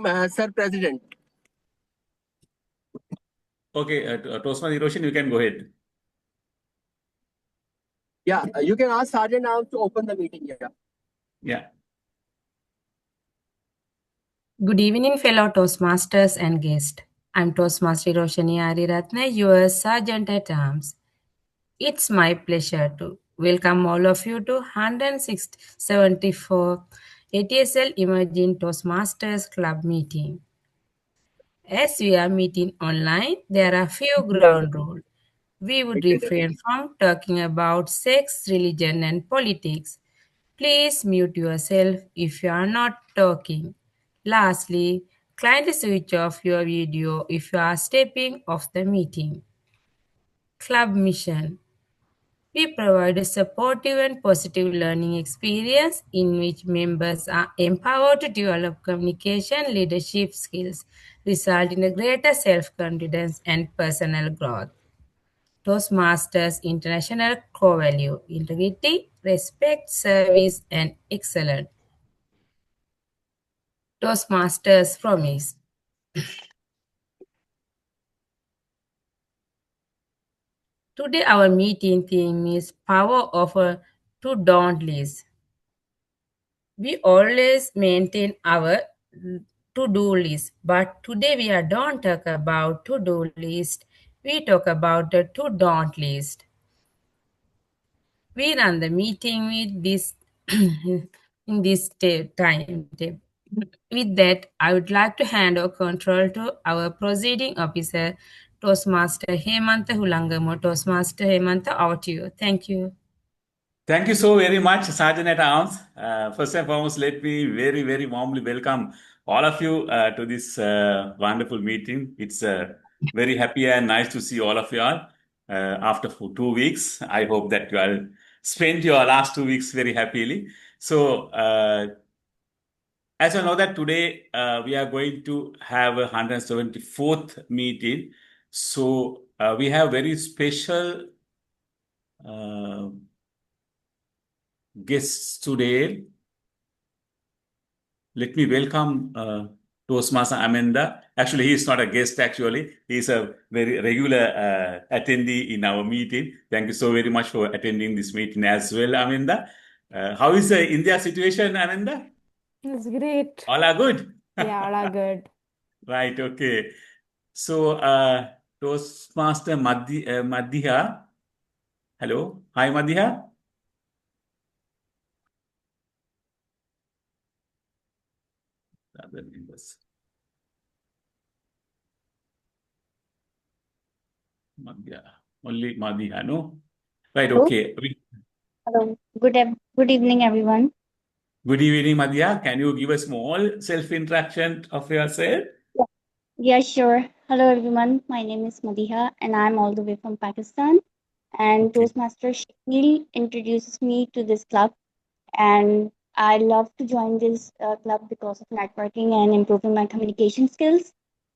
Sir President. Okay, Toastmaster Hiroshi, you can go ahead. Yeah, you can ask Sergeant now to open the meeting. Yeah. Good evening, fellow Toastmasters and guests. I'm Toastmaster Roshani Ariratne, your Sergeant at Arms. It's my pleasure to welcome all of you to 174th AATSL Emerging Toastmasters Club meeting. As we are meeting online, there are few ground rules. We would refrain from talking about sex, religion, and politics. Please mute yourself if you are not talking. Lastly, kindly switch off your video if you are stepping off the meeting. Club mission. We provide a supportive and positive learning experience in which members are empowered to develop communication leadership skills, result in a greater self-confidence and personal growth. Toastmasters International core value: integrity, respect, service, and excellence. Toastmasters promise. Today our meeting theme is power of a to-don't list. We always maintain our to-do list, but today we are don't talk about to-do list. We talk about the to-don't list. We run the meeting with this in this time. With that, I would like to hand over control to our proceeding officer, Toastmaster Hemantha Hulangamo. Toastmaster Hemantha, over to you. Thank you. Thank you so very much, Sergeant at Arms. First and foremost, let me very, very warmly welcome all of you to this wonderful meeting. It's very happy and nice to see all of you all after 2 weeks. I hope that you all spent your last 2 weeks very happily. So, as you know that today we are going to have a 174th meeting. So we have very special guests today. Let me welcome Toastmaster Amanda. Actually, he is not a guest, actually. He is a very regular attendee in our meeting. Thank you so very much for attending this meeting as well, Amanda. How is the India situation, Amanda? It's great. All are good? Yeah, all are good. Right, okay. So, Toastmaster Madhya. Hello. Hi, Madhya. Other members. Madhya. Only Madhya, no? Right, Hello. okay. Hello. Good evening, everyone. Good evening, Madhya. Can you give a small self-introduction of yourself? Yeah, sure. Hello, everyone. My name is Madiha, and I'm all the way from Pakistan. And Okay. Toastmaster Shakil introduces me to this club, and I love to join this club because of networking and improving my communication skills,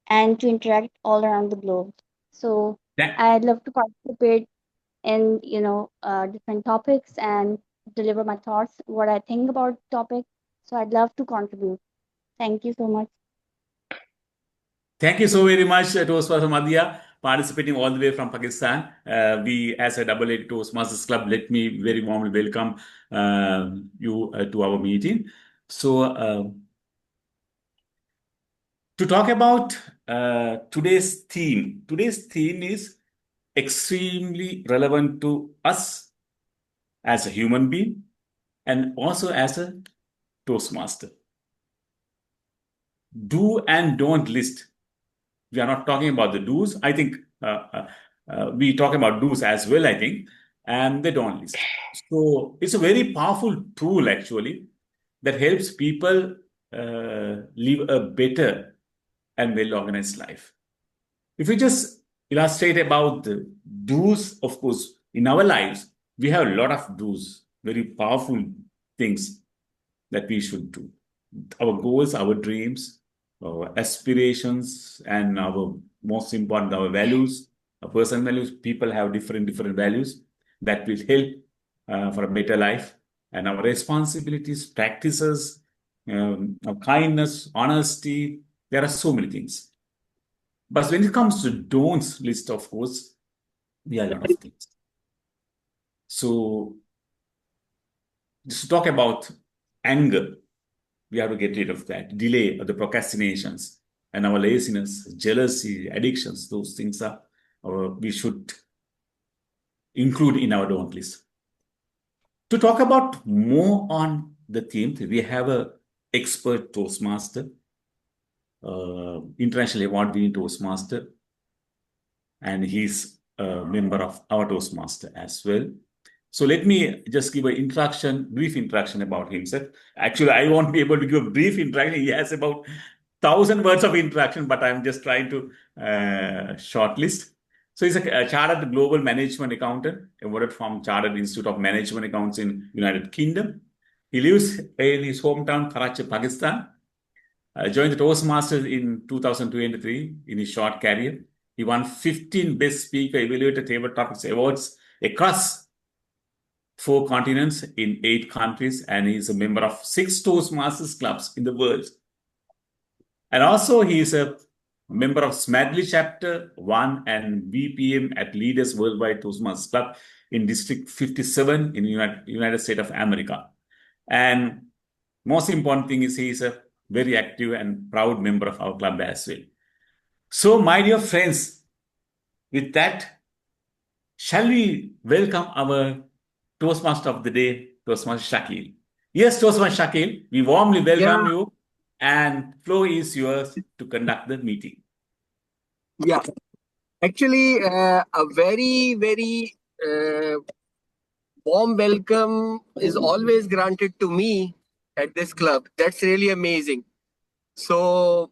and to interact all around the globe. So Tha- I'd love to participate in different topics and deliver my thoughts, what I think about topic. So I'd love to contribute. Thank you so much. Thank you so very much, Toastmaster Madhya, participating all the way from Pakistan. We, as a AA Toastmasters Club, let me very warmly welcome you to our meeting. So, to talk about today's theme is extremely relevant to us as a human being and also as a Toastmaster. Do and don't list. We are not talking about the do's. I think we talk about do's as well, I think, and the don't list. So it's a very powerful tool, actually, that helps people live a better and well-organized life. If we just illustrate about the do's, of course, in our lives, we have a lot of do's, very powerful things that we should do. Our goals, our dreams, our aspirations, and our most important, our values, our personal values. People have different values that will help for a better life. And our responsibilities, practices, of kindness, honesty, There are so many things. But when it comes to don'ts list, of course, there are a lot of things. So just to talk about anger, we have to get rid of that. Delay, or the procrastinations, and our laziness, jealousy, addictions, those things are we should include in our don't list. To talk about more on the theme, we have a expert Toastmaster, international award-winning Toastmaster, and he's a member of our Toastmaster as well. So let me just give a brief introduction about himself. Actually, I won't be able to give a brief introduction. He has about 1,000 words of introduction, but I'm just trying to shortlist. So he's a chartered global management accountant, awarded from Chartered Institute of Management Accounts in United Kingdom. He lives in his hometown, Karachi, Pakistan. Joined the Toastmasters in 2023 in his short career. He won 15 Best Speaker Evaluator Table Topics Awards across 4 continents in 8 countries, and he's a member of 6 Toastmasters clubs in the world. And also, he is a member of Smedley Chapter 1 and BPM at Leaders Worldwide Toastmasters Club in District 57 in the United States of America. And most important thing is he is a very active and proud member of our club as well. So, my dear friends, with that, shall we welcome our Toastmaster of the day, Toastmaster Shakil? Yes, Toastmaster Shakil, we warmly welcome you, and floor is yours to conduct the meeting. Yeah. Actually, a very, very warm welcome is always granted to me at this club. That's really amazing. So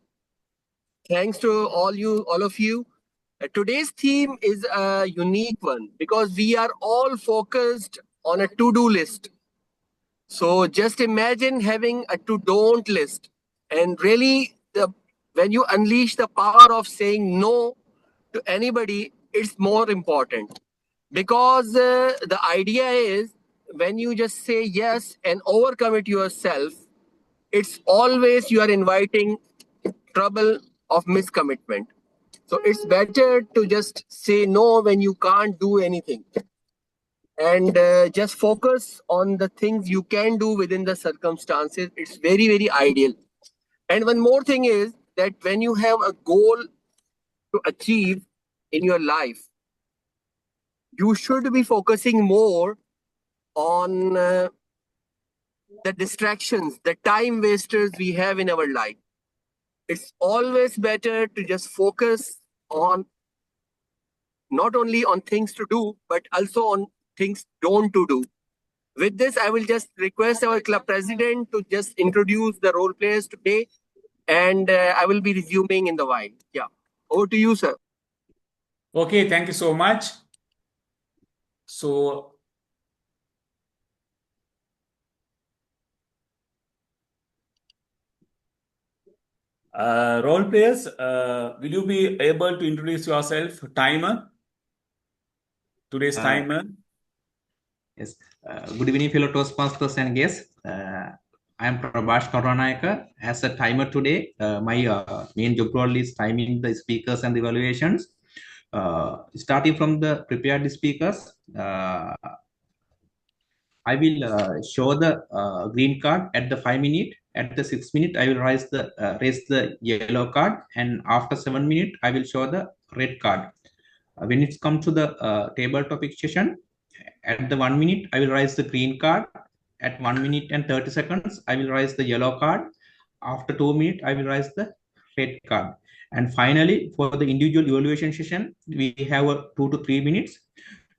thanks to all of you. Today's theme is a unique one because we are all focused on a to-do list. So just imagine having a to-don't list, and really when you unleash the power of saying no to anybody, it's more important. Because the idea is when you just say yes and overcome it yourself, it's always you are inviting trouble of miscommitment. So it's better to just say no when you can't do anything, and just focus on the things you can do within the circumstances. It's very, very ideal. And one more thing is that when you have a goal to achieve in your life, you should be focusing more on the distractions, the time wasters we have in our life. It's always better to just focus on not only on things to do, but also on things don't to do. With this, I will just request our club president to just introduce the role players today, and I will be resuming in the while. Yeah, over to you, sir. Okay, thank you so much. So, role players, will you be able to introduce yourself? Timer, today's timer. Yes. Good evening, fellow Toastmasters and guests. I am Prabhash Karanayaka. As a timer today, my main job role is timing the speakers and the evaluations. Starting from the prepared speakers, I will show the green card at the 5 minute. At the 6 minute, I will raise the yellow card, and after 7 minute, I will show the red card. When it comes to the table topic session, at the 1 minute, I will raise the green card. At 1 minute and 30 seconds, I will raise the yellow card. After 2 minutes, I will raise the red card. And finally, for the individual evaluation session, we have 2 to 3 minutes.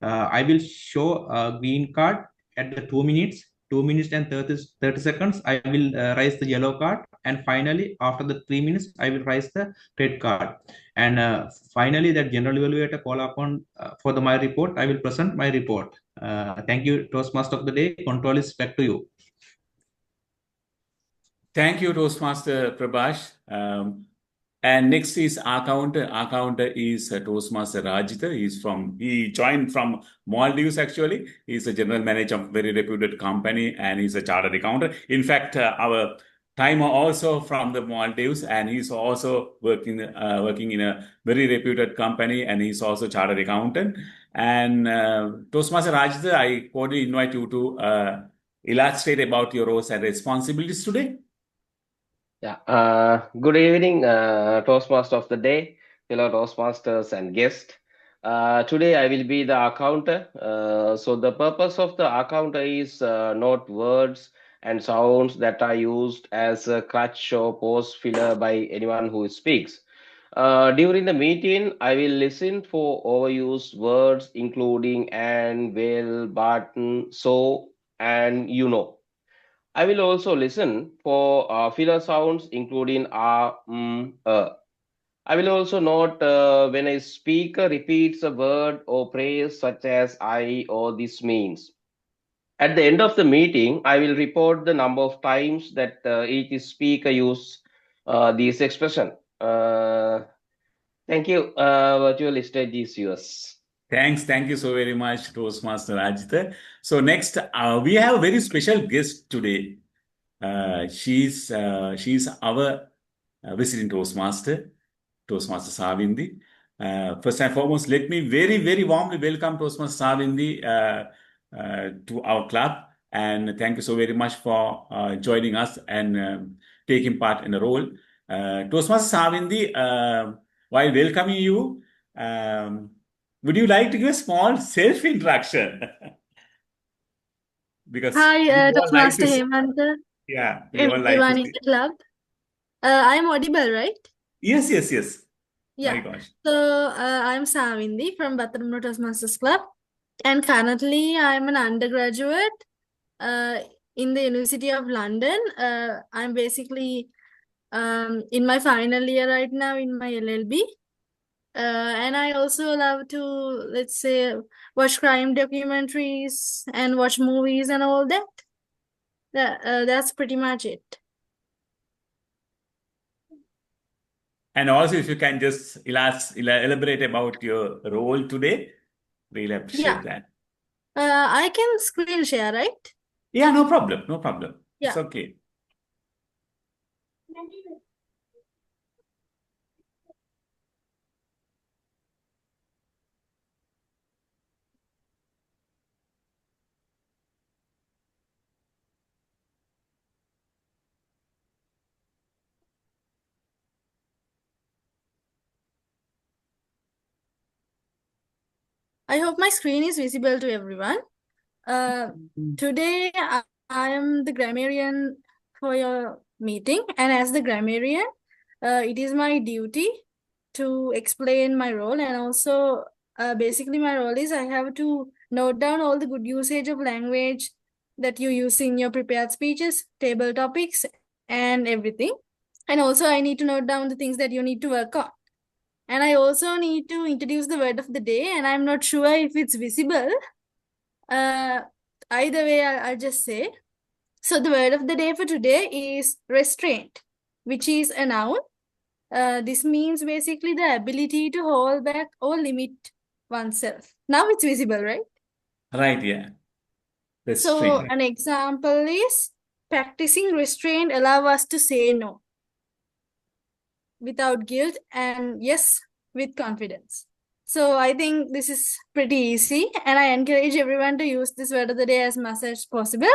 I will show a green card at the 2 minutes. 2 minutes and 30 seconds, I will raise the yellow card. And finally, after the 3 minutes, I will raise the red card. And finally, that general evaluator call upon for my report, I will present my report. Thank you, Toastmaster of the day. Control is back to you. Thank you, Toastmaster Prabhash. And next is our counter. Our counter is Toastmaster Rajita. He joined from Maldives, actually. He's a general manager of a very reputed company, and he's a chartered accountant. In fact, our timer also from the Maldives, and he's also working in a very reputed company, and he's also chartered accountant. And Toastmaster Rajita, I cordially invite you to illustrate about your roles and responsibilities today. Yeah. Good evening, Toastmaster of the day, fellow Toastmasters and guests. Today I will be the accountant. So the purpose of the accountant is not words and sounds that are used as a crutch or pause filler by anyone who speaks. During the meeting, I will listen for overused words including and, well, button, so, and you know. I will also listen for filler sounds, including I will also note when a speaker repeats a word or phrase such as I or this means. At the end of the meeting, I will report the number of times that each speaker used this expression. Thank you. Virtual stage is yours. Thank you so very much, Toastmaster Rajita. So next, we have a very special guest today. She's our visiting Toastmaster, Toastmaster Savindi. First and foremost, let me very warmly welcome Toastmaster Savindi to our club, and thank you so very much for joining us and taking part in the role. Toastmaster Savindi, while welcoming you, would you like to give a small self-introduction? Because we Hi, all like Toastmaster to see, Hemant, yeah, we all like to everyone in see. the club. I'm audible, right? Yes. My Yeah. gosh. So I'm Savindi from Bhattaramula Toastmasters Club, and currently I'm an undergraduate in the University of London. I'm basically in my final year right now in my LLB. And I also love to, let's say, watch crime documentaries and watch movies and all that. That's pretty much it. And also, if you can just elaborate about your role today, really appreciate Yeah. that. I can screen share, right? Yeah, no problem. It's Yeah. okay. I hope my screen is visible to everyone. Today I am the grammarian for your meeting, and as the grammarian, it is my duty to explain my role, and also basically my role is I have to note down all the good usage of language that you use in your prepared speeches, table topics, and everything. And also I need to note down the things that you need to work on. And I also need to introduce the word of the day, and I'm not sure if it's visible. Either way, I'll just say. So the word of the day for today is restraint, which is a noun. This means basically the ability to hold back or limit oneself. Now it's visible, right? Right, yeah. So Restraint. an example is practicing restraint allow us to say no without guilt and yes with confidence. So I think this is pretty easy, and I encourage everyone to use this word of the day as much as possible,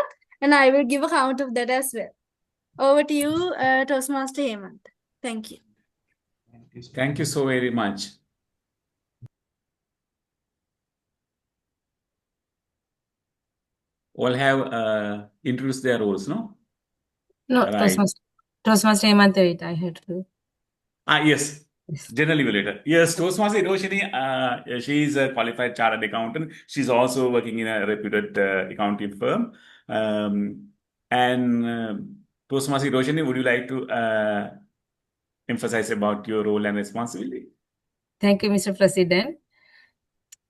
and I will give a count of that as well. Over to you, Toastmaster Hemant. Thank you. Thank you so very much. All have introduced their roles, no? No, Right. Toastmaster Hemant, wait, I had to. Yes. General evaluator. Yes, Toastmaster Hiroshini, she is a qualified chartered accountant. She's also working in a reputed accounting firm. And Toastmaster Hiroshini, would you like to emphasize about your role and responsibility? Thank you, Mr. President.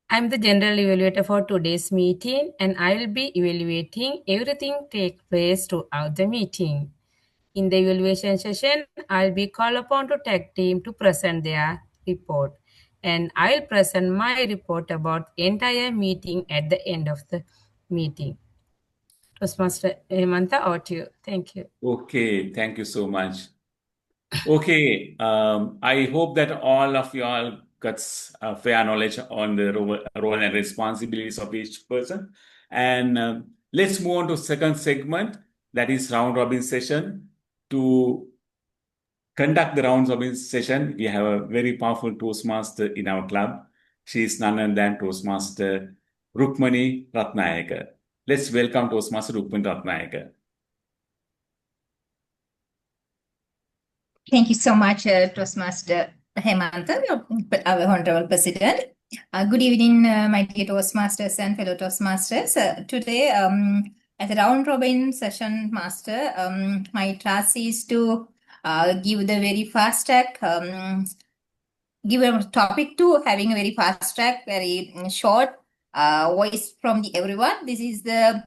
I'm the general evaluator for today's meeting, and I will be evaluating everything take place throughout the meeting. In the evaluation session, I'll be called upon to tag team to present their report, and I'll present my report about entire meeting at the end of the meeting. Toastmaster Hemanta, over to you. Thank you. Okay, thank you so much. Okay, I hope that all of you all got fair knowledge on the role and responsibilities of each person. And let's move on to second segment, that is round robin session. To conduct the round robin session, we have a very powerful Toastmaster in our club. She is none other than Toastmaster Rukmani Ratnayaka. Let's welcome Toastmaster Rukmani Ratnayaka. Thank you so much, Toastmaster Hemanta, our Honorable President. Good evening, my dear Toastmasters and fellow Toastmasters. Today, as a round robin session master, my task is to give the very fast track, give a topic to having a very fast track, very short voice from everyone. This is the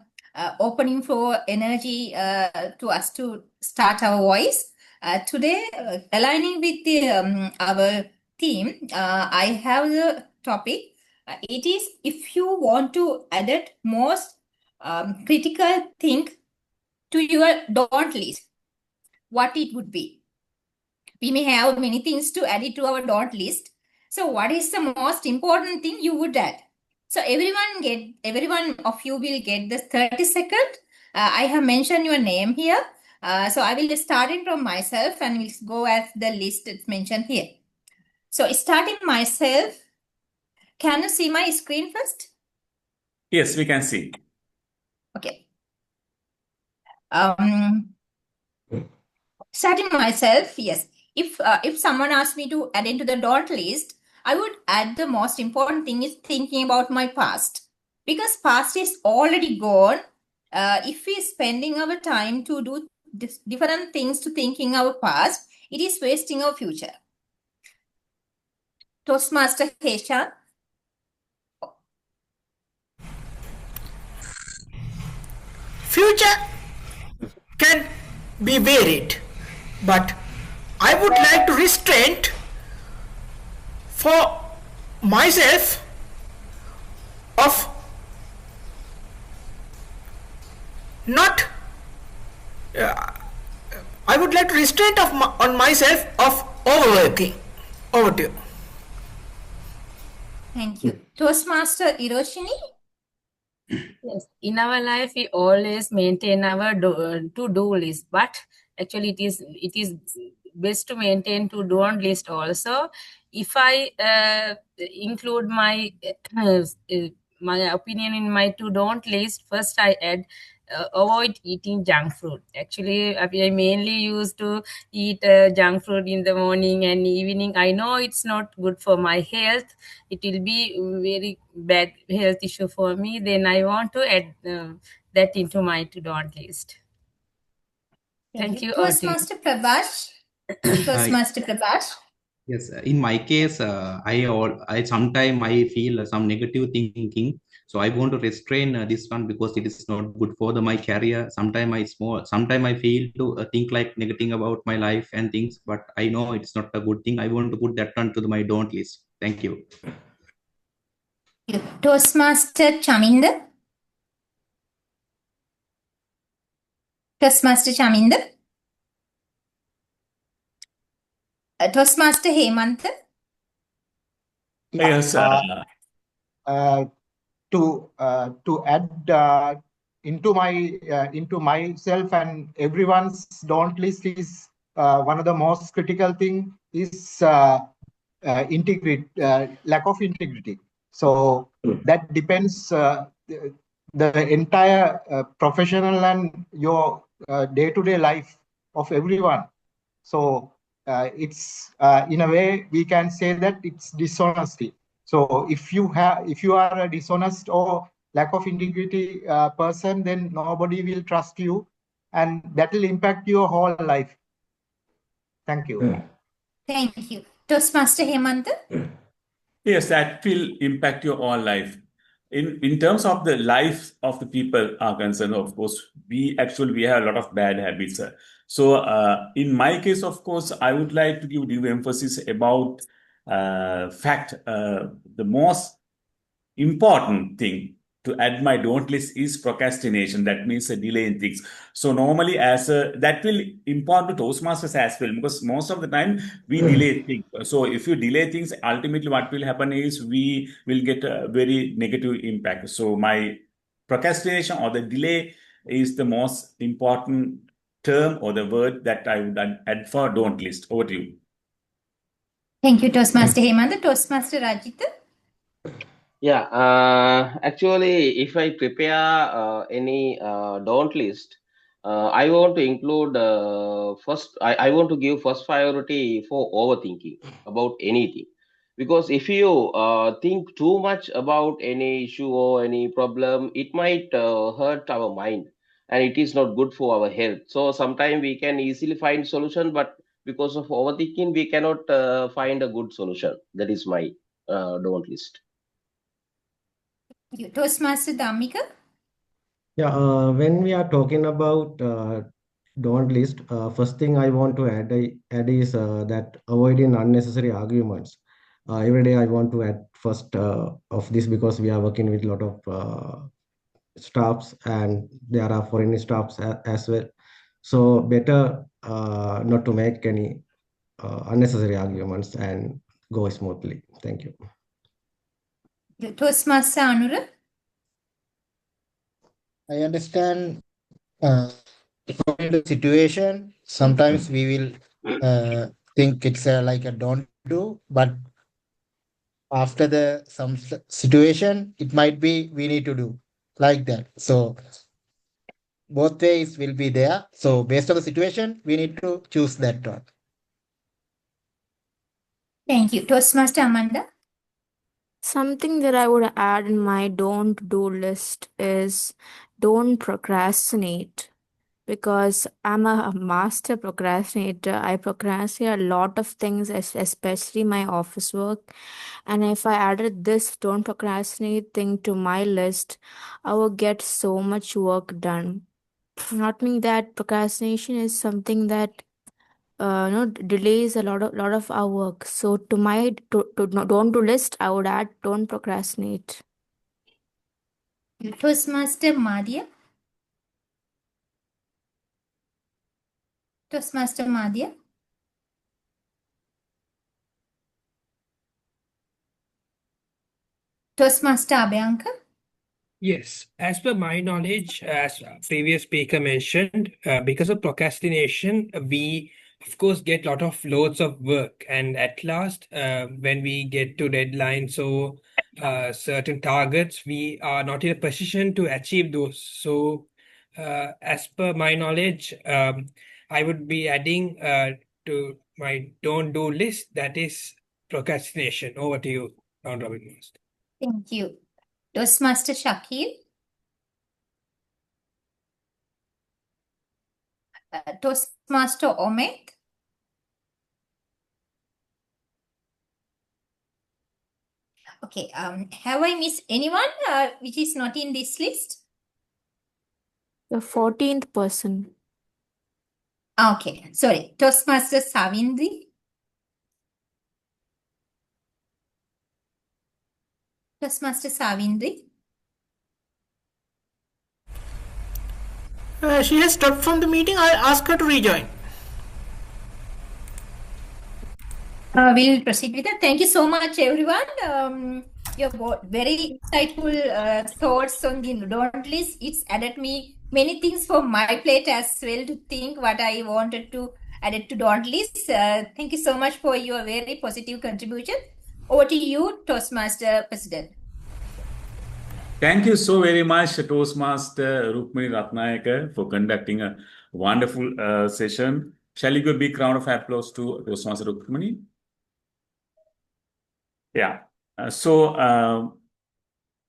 opening for energy to us to start our voice. Today, aligning with our theme, I have the topic. It is if you want to add most critical thing to your don't list, what it would be. We may have many things to add it to our don't list. So what is the most important thing you would add? So everyone of you will get this 30 seconds. I have mentioned your name here. So I will start it from myself and we'll go as the list that's mentioned here. So starting myself, can you see my screen first? Yes, we can see. Okay. Starting myself, yes. If someone asked me to add into the don't list, I would add the most important thing is thinking about my past. Because past is already gone. If we're spending our time to do different things to thinking our past, it is wasting our future. Toastmaster Heshan. Future can be varied, but I would like to restrain for myself of not. I would like to restrain on myself of overworking. Over to you. Thank you. Toastmaster Hiroshini. Yes, in our life we always maintain our to-do list, but actually it is best to maintain to-do list also. If I include my my opinion in my to-do list, first I add avoid eating junk food. Actually, I mainly used to eat junk food in the morning and evening. I know it's not good for my health. It will be very bad health issue for me. Then I want to add that into my to-do list. Thank you. Toastmaster Prabhash. Toastmaster Prabhash. Yes, in my case, I sometimes I feel some negative thinking, so I want to restrain this one because it is not good for my career. Sometimes I feel to think like negative about my life and things, but I know it's not a good thing. I want to put that one to my don't list. Thank you. Toastmaster Chaminda. Toastmaster Chaminda. Toastmaster Hemanta. Yes, to add into myself and everyone's don't list is one of the most critical thing is integrity, lack of integrity. So that depends the entire professional and your day-to-day life of everyone. So it's in a way we can say that it's dishonesty. So if you are a dishonest or lack of integrity person, then nobody will trust you, and that will impact your whole life. Thank you. Thank you. Toastmaster Hemanta. Yes, that will impact your whole life. In terms of the life of the people are concerned, of course, we have a lot of bad habits. So in my case, of course, I would like to give emphasis about the most important thing to add my don't list is procrastination. That means delaying things. So normally that will important to Toastmasters as well, because most of the time we delay things. So if you delay things, ultimately what will happen is we will get a very negative impact. So my procrastination or the delay is the most important term or the word that I would add for don't list. Over to you. Thank you, Toastmaster Hemanta. Toastmaster Rajitha. Yeah, actually, if I prepare any don't list, I want to include I want to give first priority for overthinking about anything. Because if you think too much about any issue or any problem, it might hurt our mind and it is not good for our health. So sometimes we can easily find solution, but because of overthinking, we cannot find a good solution. That is my don't list. Thank you. Toastmaster Dhammika. Yeah, when we are talking about don't list, first thing I want to add is that avoiding unnecessary arguments. Every day I want to add first of this because we are working with a lot of staffs and there are foreign staffs as well. So better not to make any unnecessary arguments and go smoothly. Thank you. Toastmaster Anura. I understand according to the situation, sometimes we will think it's like a don't do, but after the some situation, it might be we need to do like that. So both ways will be there. So based on the situation, we need to choose that one. Thank you. Toastmaster Amanda. Something that I would add in my don't do list is don't procrastinate, because I'm a master procrastinator. I procrastinate a lot of things, especially my office work. And if I added this don't procrastinate thing to my list, I would get so much work done. Not meaning that procrastination is something that delays a lot of our work. So to my don't do list, I would add don't procrastinate. Toastmaster Madhya. Toastmaster Madhya. Toastmaster Abhyanka. Yes, as per my knowledge, as previous speaker mentioned, because of procrastination, we of course get loads of work, and at last, when we get to deadlines or certain targets, we are not in a position to achieve those. So, as per my knowledge, I would be adding to my don't do list, that is procrastination. Over to you, Round Robin Master. Thank you. Toastmaster Shakil. Toastmaster Omid. Okay, have I missed anyone which is not in this list? The 14th person. Okay, sorry. Toastmaster Savindri. Toastmaster Savindri. She has stopped from the meeting. I'll ask her to rejoin. We'll proceed with that. Thank you so much, everyone. Your very insightful thoughts on the don't list. It's added me many things for my plate as well to think what I wanted to add it to don't list. Thank you so much for your very positive contribution. Over to you, Toastmaster President. Thank you so very much, Toastmaster Rukmini Ratnayake, for conducting a wonderful session. Shall we give a big round of applause to Toastmaster Rukmini? Yeah. Toastmaster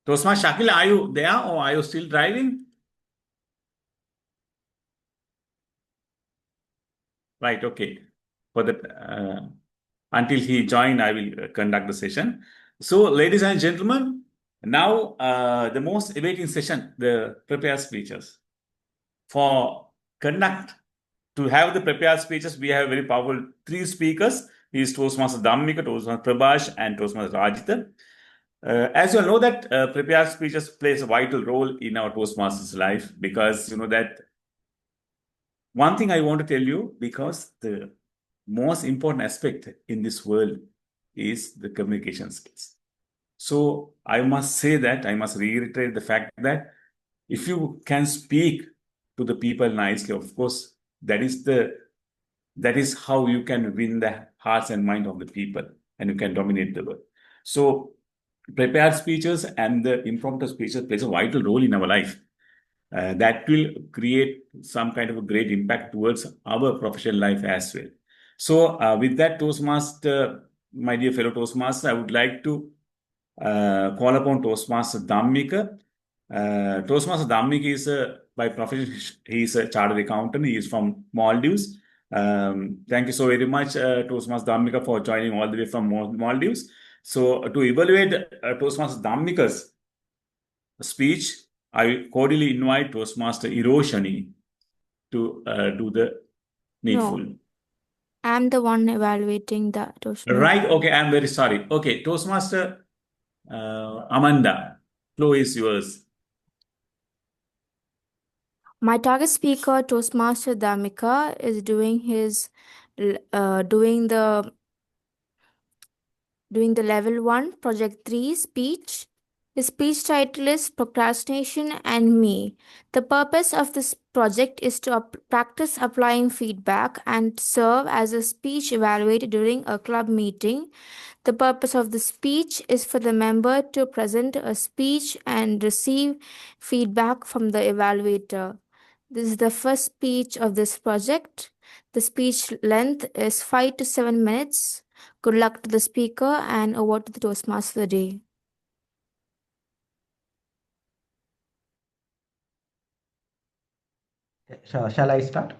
Shakil, are you there or are you still driving? Right, okay. For that, until he join, I will conduct the session. So, ladies and gentlemen, now the most awaiting session, the prepared speeches. To have the prepared speeches, we have very powerful 3 speakers. He is Toastmaster Dhammika, Toastmaster Prabhash, and Toastmaster Rajitha. As you all know that prepared speeches plays a vital role in our Toastmasters life, because you know that one thing I want to tell you, because the most important aspect in this world is the communication skills. So I must say that, I must reiterate the fact that if you can speak to the people nicely, of course, that is how you can win the hearts and mind of the people, and you can dominate the world. So prepared speeches and the impromptu speeches plays a vital role in our life. That will create some kind of a great impact towards our professional life as well. So with that, Toastmaster, my dear fellow Toastmaster, I would like to call upon Toastmaster Dhammika. Toastmaster Dhammika is by profession, he is a chartered accountant. He is from Maldives. Thank you so very much, Toastmaster Dhammika, for joining all the way from Maldives. So to evaluate Toastmaster Dhammika's speech, I cordially invite Toastmaster Hiroshani to do the needful. No, I'm the one evaluating the Toastmaster. Right. Okay. I'm very sorry. Okay. Toastmaster Amanda, floor is yours. My target speaker, Toastmaster Dhammika, is doing the level 1 project 3 speech. His speech title is Procrastination and Me. The purpose of this project is to practice applying feedback and serve as a speech evaluator during a club meeting. The purpose of the speech is for the member to present a speech and receive feedback from the evaluator. This is the first speech of this project. The speech length is 5 to 7 minutes. Good luck to the speaker, and over to the Toastmaster for the day. Shall I start?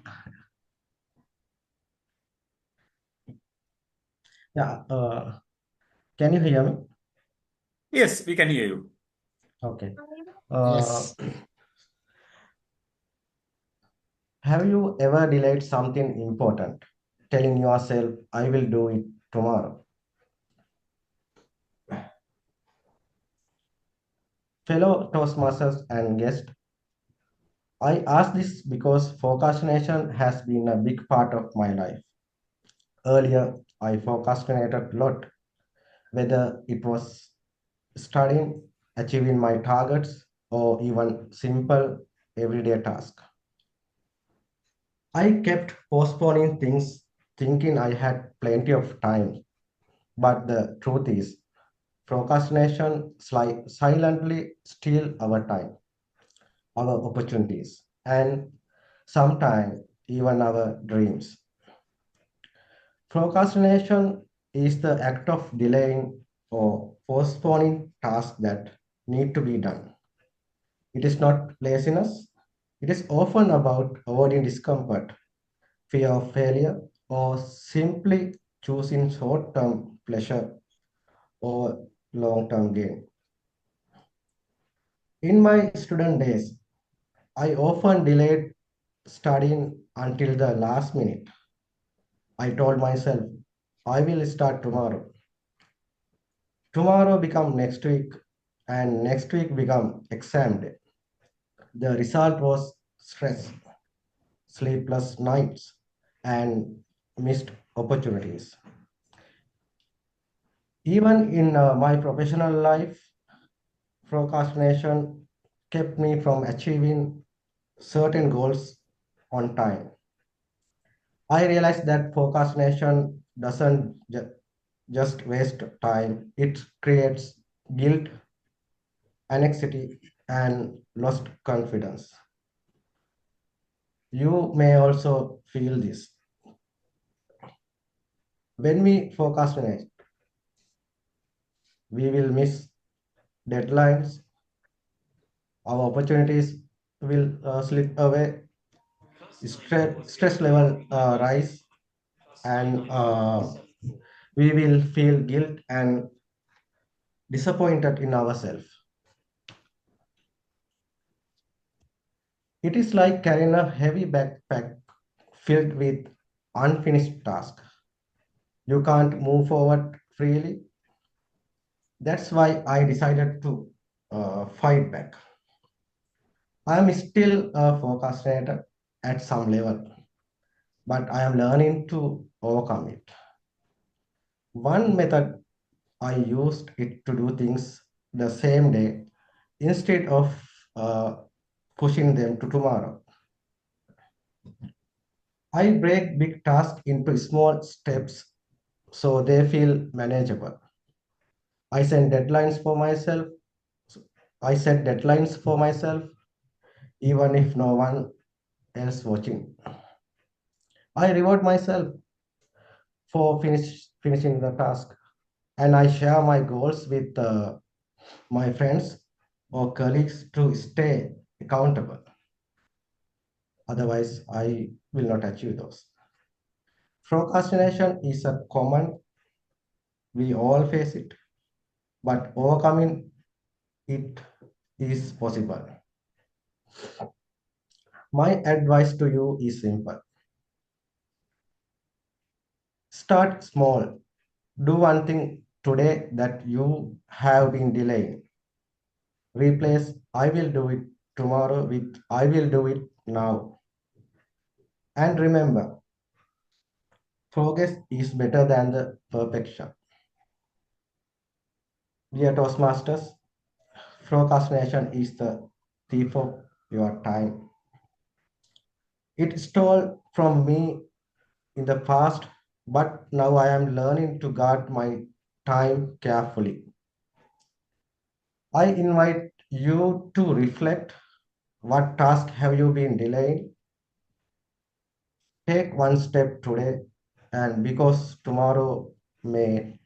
Yeah. Can you hear me? Yes, we can hear you. Okay. Yes. Have you ever delayed something important, telling yourself, I will do it tomorrow? Fellow Toastmasters and guests, I ask this because procrastination has been a big part of my life. Earlier, I procrastinated a lot, whether it was studying, achieving my targets, or even simple everyday tasks. I kept postponing things, thinking I had plenty of time. But the truth is, procrastination silently steals our time, our opportunities, and sometimes even our dreams. Procrastination is the act of delaying or postponing tasks that need to be done. It is not laziness. It is often about avoiding discomfort, fear of failure, or simply choosing short term pleasure or long term gain. In my student days, I often delayed studying until the last minute. I told myself, I will start tomorrow. Tomorrow become next week, and next week become exam day. The result was stress, sleepless nights, and missed opportunities. Even in my professional life, procrastination kept me from achieving certain goals on time. I realized that procrastination doesn't just waste time, it creates guilt, anxiety, and lost confidence. You may also feel this. When we procrastinate, we will miss deadlines, our opportunities will slip away, stress level rise, and we will feel guilt and disappointed in ourselves. It is like carrying a heavy backpack filled with unfinished tasks. You can't move forward freely. That's why I decided to fight back. I am still a procrastinator at some level, but I am learning to overcome it. One method I used it to do things the same day instead of uh, pushing them to tomorrow. I break big tasks into small steps so they feel manageable. I set deadlines for myself. I set deadlines for myself, even if no one else watching. I reward myself for finishing the task, and I share my goals with my friends or colleagues to stay accountable. Otherwise, I will not achieve those. Procrastination is a common, we all face it, but overcoming it is possible. My advice to you is simple. Start small. Do one thing today that you have been delaying. Replace I will do it tomorrow with I will do it now. And remember, progress is better than the perfection. Dear Toastmasters, procrastination is the thief of your time. It stole from me in the past, but now I am learning to guard my time carefully. I invite you to reflect. What task have you been delaying? Take one step today, and because tomorrow may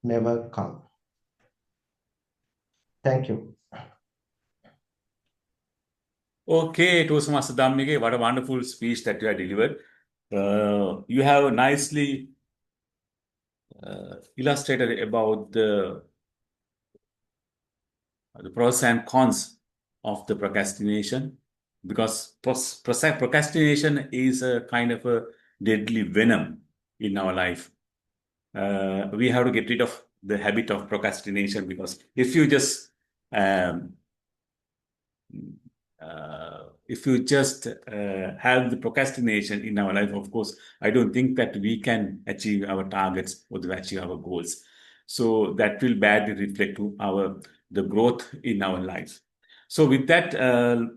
never come. Thank you. Okay, Toastmaster Dhammike, what a wonderful speech that you have delivered. You have nicely illustrated about the pros and cons of the procrastination, because procrastination is a kind of a deadly venom in our life. We have to get rid of the habit of procrastination, because if you just have the procrastination in our life, of course, I don't think that we can achieve our targets or to achieve our goals. So that will badly reflect to the growth in our lives. So with that,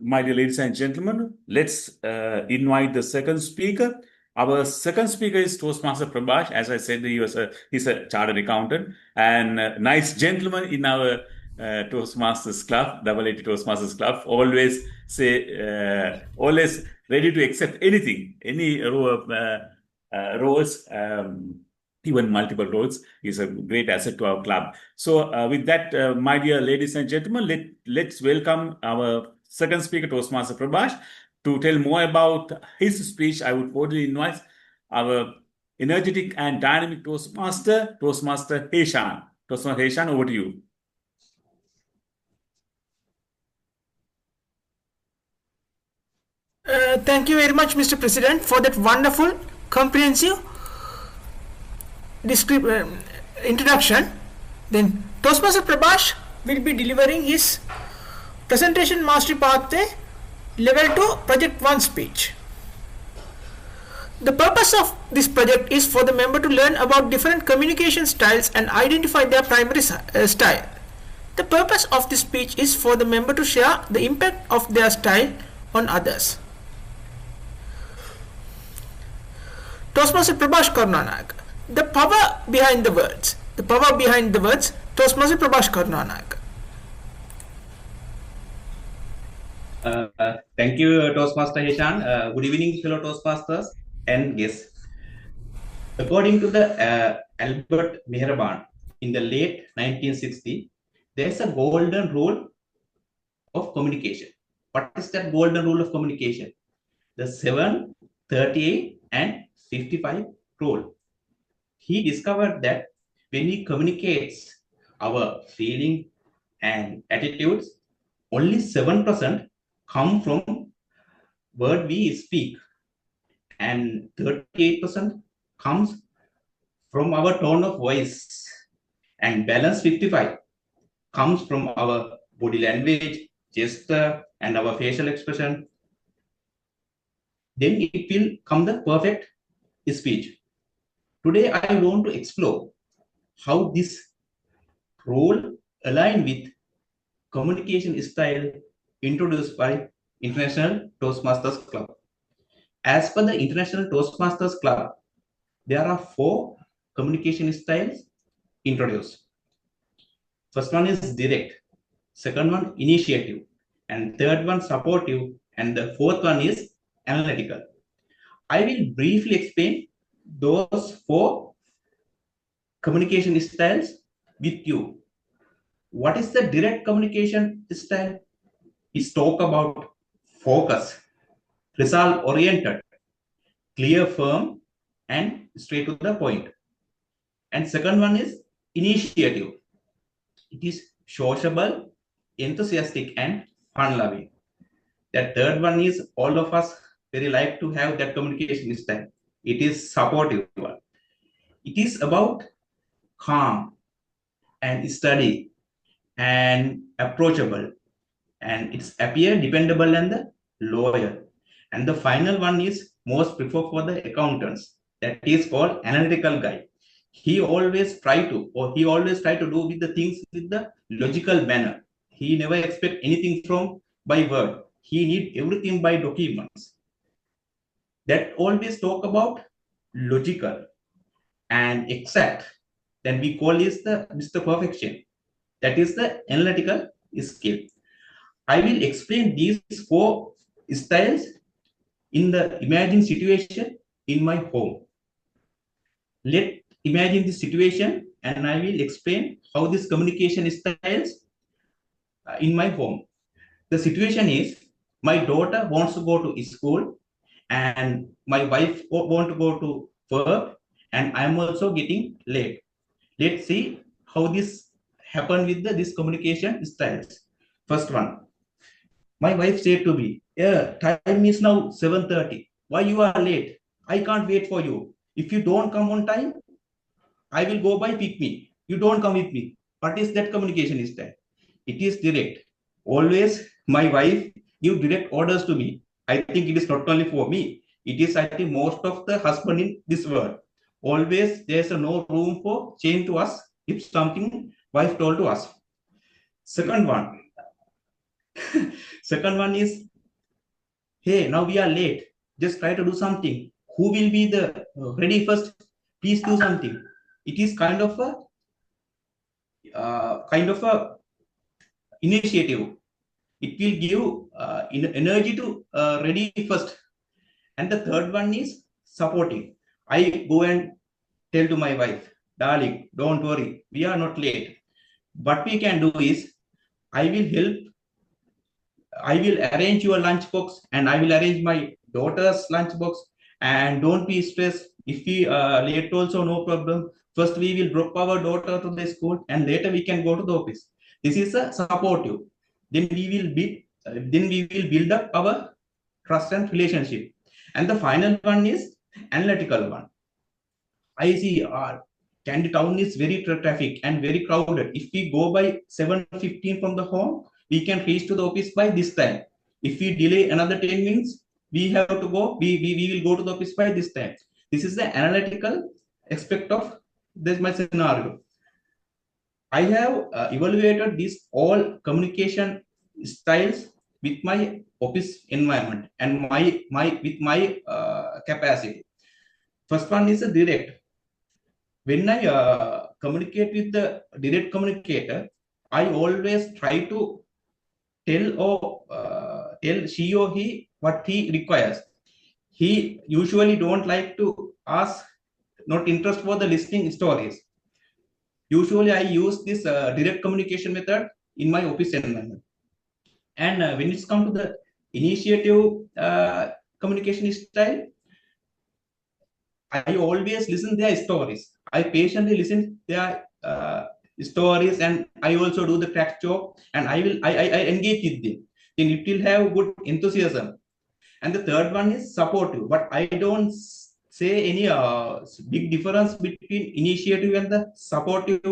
my dear ladies and gentlemen, let's invite the second speaker. Our second speaker is Toastmaster Prabhash. As I said, he's a chartered accountant and a nice gentleman in our Toastmasters Club, AATSL Toastmasters Club. Always ready to accept anything, any roles, even multiple roles. Is a great asset to our club. So with that, my dear ladies and gentlemen, let's welcome our second speaker, Toastmaster Prabhash, to tell more about his speech. I would cordially invite our energetic and dynamic Toastmaster Heshan. Toastmaster Heshan, over to you. Thank you very much, Mr. President, for that wonderful, comprehensive introduction. Then Toastmaster Prabhash will be delivering his presentation mastery pathway level 2 project 1 speech. The purpose of this project is for the member to learn about different communication styles and identify their primary style. The purpose of this speech is for the member to share the impact of their style on others. Toastmaster Prabhash Karunanayak. The power behind the words. The power behind the words. Toastmaster Prabhash Karunanayak. Thank you, Toastmaster Heshan. Good evening, fellow Toastmasters and guests. According to the Albert Mehraban, in the late 1960s, there is a golden rule of communication. What is that golden rule of communication? The 7, 38, and 55 rule. He discovered that when he communicates our feeling and attitudes, only 7% come from word we speak, and 38% comes from our tone of voice, And balance 55 comes from our body language, gesture, and our facial expression. Then it will come the perfect speech. Today, I want to explore how this role align with communication style introduced by International Toastmasters Club. As per the International Toastmasters Club, there are 4 communication styles introduced. First one is direct, second one initiative, and third one supportive, and the fourth one is analytical. I will briefly explain those 4 communication styles with you. What is the direct communication style? Is talk about focus, result oriented, clear, firm, and straight to the point. And second one is initiative. It is sociable, enthusiastic, and fun loving. The third one is all of us very like to have that communication style. It is supportive one. It is about calm and steady and approachable, and it's appear dependable and the loyal. And the final one is most preferred for the accountants. That is called analytical guy. He always try to do with the things with the logical manner. He never expect anything from by word. He need everything by documents. That always talk about logical and exact. Then we call is the Mr. Perfection. That is the analytical skill. I will explain these 4 styles in the imagined situation in my home. Let imagine this situation, and I will explain how this communication styles in my home. The situation is my daughter wants to go to school, and my wife want to go to work, and I'm also getting late. Let's see how this happened with this communication styles. First one. My wife said to me, "Yeah, time is now 7:30. Why you are late? I can't wait for you. If you don't come on time, I will go by pick me. You don't come with me." What is that communication style? It is direct. Always my wife give direct orders to me. I think it is not only for me. It is, I think, most of the husband in this world. Always there's no room for change to us if something wife told to us. Second one. Second one is, "Hey, now we are late. Just try to do something. Who will be the ready first? Please do something." It is kind of a initiative. It will give energy to ready first. And the third one is supporting. I go and tell to my wife, "Darling, don't worry. We are not late. What we can do is, I will help. I will arrange your lunchbox, and I will arrange my daughter's lunchbox, and don't be stressed. If we late also, no problem. First we will drop our daughter to the school, and later we can go to the office." This is a supportive. Then we will build up our trust and relationship. And the final one is analytical one. I see Candy Town is very traffic and very crowded. If we go by 7:15 from the home, we can reach to the office by this time. If we delay another 10 minutes, we have to go, we will go to the office by this time. This is the analytical aspect of this my scenario. I have evaluated these all communication styles with my office environment and with my capacity. First one is a direct. When I communicate with the direct communicator, I always try to tell she or he what he requires. He usually don't like to ask, not interest for the listening stories. Usually I use this direct communication method in my office environment. And when it's come to the initiative communication style, I always listen their stories. I patiently listen their stories, and I also do the crack joke, and I engage with them. Then it will have good enthusiasm. And the third one is supportive, but I don't say any big difference between initiative and the supportive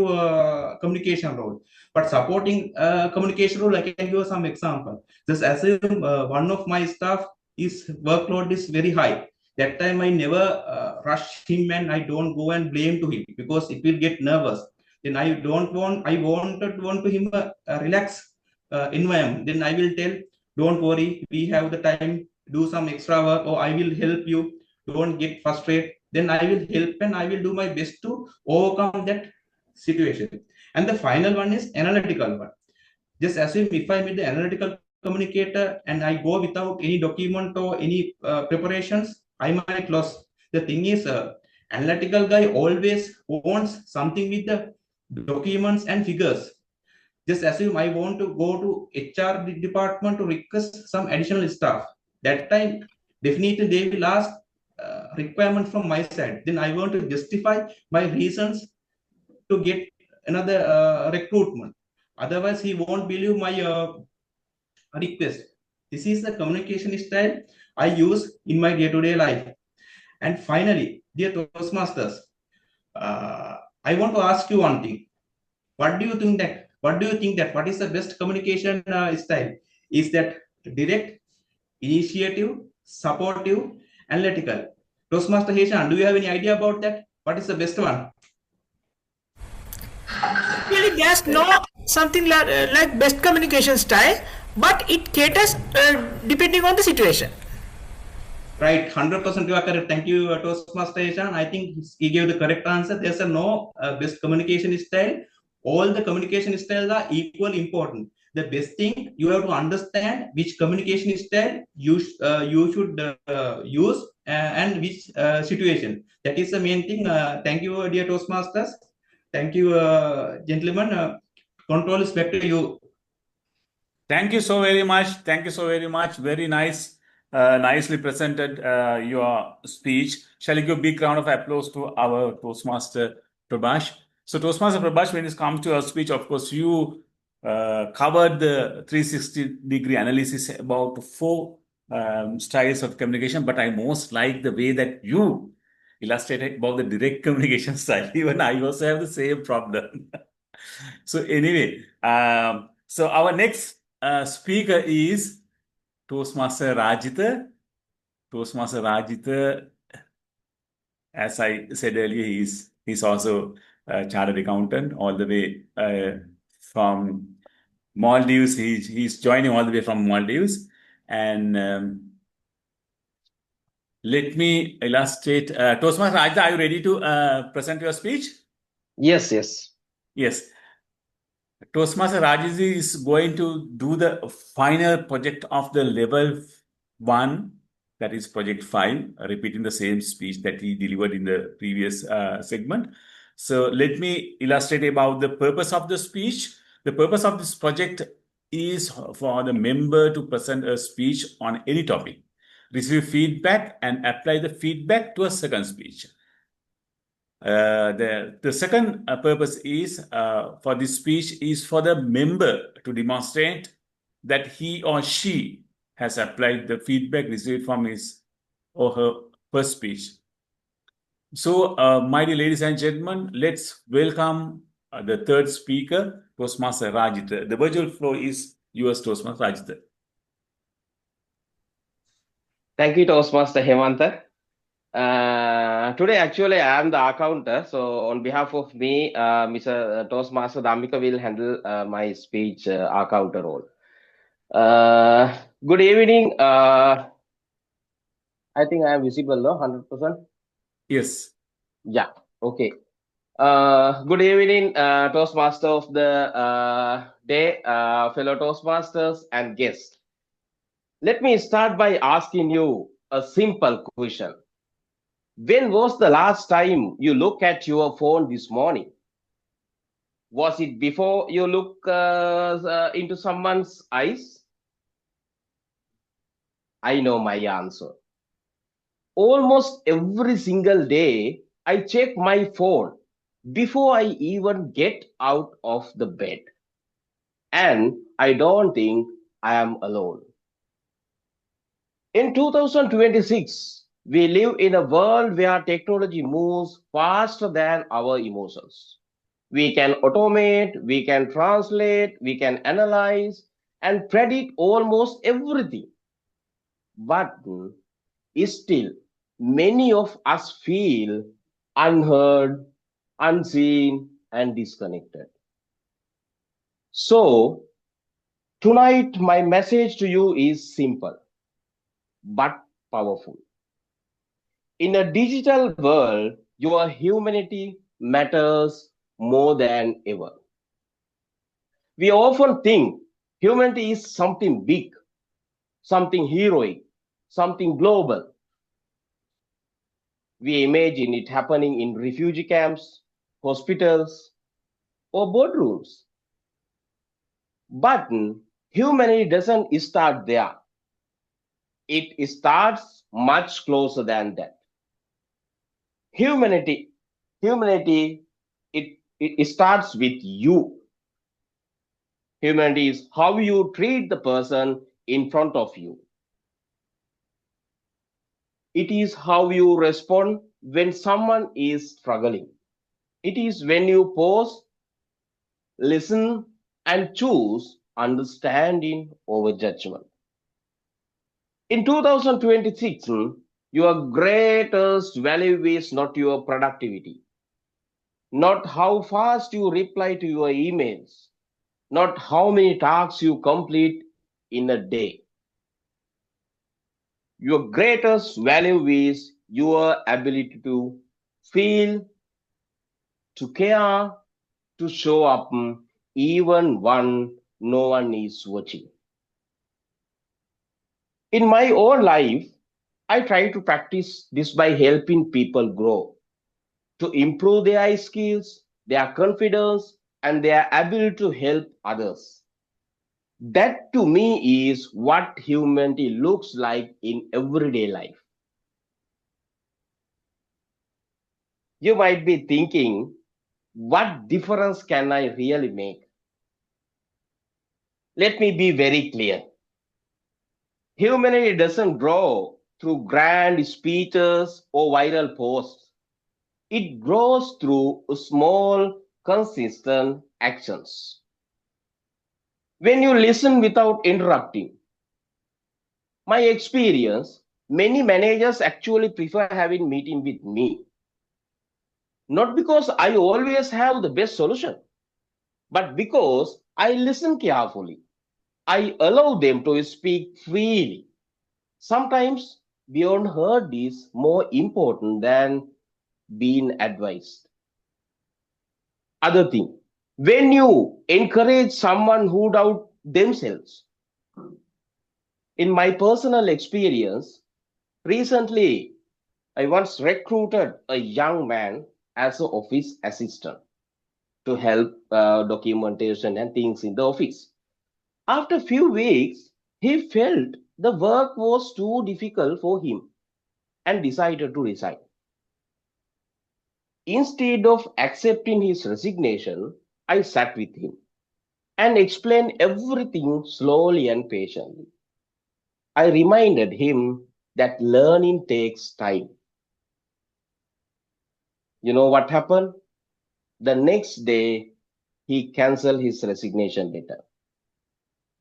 communication role. But supporting communication role, I can give some example. Just assume one of my staff is workload is very high. That time I never rush him and I don't go and blame to him because it will get nervous. Then I want to him a relax environment. Then I will tell, don't worry, we have the time, do some extra work, or I will help you, don't get frustrated. Then I will help and I will do my best to overcome that situation. And the final one is analytical one. Just assume if I meet the analytical communicator and I go without any document or any preparations, I might lose. The thing is, analytical guy always wants something with the documents and figures. Just assume I want to go to HR department to request some additional stuff. That time, definitely they will ask requirement from my side. Then I want to justify my reasons to get another recruitment. Otherwise, he won't believe my request. This is the communication style I use in my day-to-day life. And finally, dear Toastmasters, I want to ask you one thing. What do you think that? What is the best communication style? Is that direct, initiative, supportive, analytical? Toastmaster Heshan, do you have any idea about that? What is the best one? Really, there's no something like best communication style, but it caters depending on the situation. Right, 100% you are correct. Thank you, Toastmaster Heshan. I think he gave the correct answer. There's no best communication style. All the communication styles are equally important. The best thing, you have to understand which communication style you should use and which situation. That is the main thing. Thank you, dear Toastmasters. Thank you, gentlemen. Control is back to you. Thank you so very much. Thank you so very much. Very nice. Nicely presented your speech. Shall I give a big round of applause to our Toastmaster Prabhash? So Toastmaster Prabhash, when it comes to your speech, of course, you covered the 360-degree analysis about 4 styles of communication, but I most like the way that you illustrated about the direct communication style. Even I also have the same problem. So anyway, so our next speaker is Toastmaster Rajitha. Toastmaster Rajitha, as I said earlier, he's also a chartered accountant all the way from Maldives. He's joining all the way from Maldives. And let me illustrate. Toastmaster Rajitha, are you ready to present your speech? Yes. Yes. Toastmaster Rajiv is going to do the final project of the level 1, that is project 5, repeating the same speech that he delivered in the previous segment. So let me illustrate about the purpose of the speech. The purpose of this project is for the member to present a speech on any topic, receive feedback and apply the feedback to a second speech. The second purpose is for this speech is for the member to demonstrate that he or she has applied the feedback received from his or her first speech. So, my dear ladies and gentlemen, let's welcome the third speaker, Toastmaster Rajitha. The virtual floor is yours, Toastmaster Rajitha. Thank you, Toastmaster Hemantha. Today, actually, I am the accountant. So, on behalf of me, Mr. Toastmaster Dhammika will handle my speech accountant role. Good evening. I think I am visible, no? 100%? Yes. Yeah, okay. Good evening, Toastmaster of the day, fellow Toastmasters and guests. Let me start by asking you a simple question. When was the last time you looked at your phone this morning? Was it before you look into someone's eyes? I know my answer. Almost every single day, I check my phone before I even get out of the bed. And I don't think I am alone. In 2026, We live in a world where technology moves faster than our emotions. We can automate, we can translate, we can analyze, and predict almost everything. But still, many of us feel unheard, unseen, and disconnected. So, tonight, my message to you is simple but powerful. In a digital world, your humanity matters more than ever. We often think humanity is something big, something heroic, something global. We imagine it happening in refugee camps, hospitals, or boardrooms. But humanity doesn't start there. It starts much closer than that. Humanity, it starts with you. Humanity is how you treat the person in front of you. It is how you respond when someone is struggling. It is when you pause, listen, and choose understanding over judgment. In 2026, your greatest value is not your productivity, not how fast you reply to your emails, not how many tasks you complete in a day. Your greatest value is your ability to feel, to care, to show up even when no one is watching. In my own life, I try to practice this by helping people grow, to improve their skills, their confidence, and their ability to help others. That to me is what humanity looks like in everyday life. You might be thinking, what difference can I really make? Let me be very clear. Humanity doesn't grow through grand speeches or viral posts. It grows through small, consistent actions. When you listen without interrupting, my experience, many managers actually prefer having meeting with me. Not because I always have the best solution, but because I listen carefully. I allow them to speak freely. Sometimes being heard is more important than being advised. Other thing, when you encourage someone who doubt themselves, in my personal experience, recently I once recruited a young man as an office assistant to help documentation and things in the office. After a few weeks, he felt the work was too difficult for him and decided to resign. Instead of accepting his resignation, I sat with him and explained everything slowly and patiently. I reminded him that learning takes time. You know what happened? The next day, he canceled his resignation letter.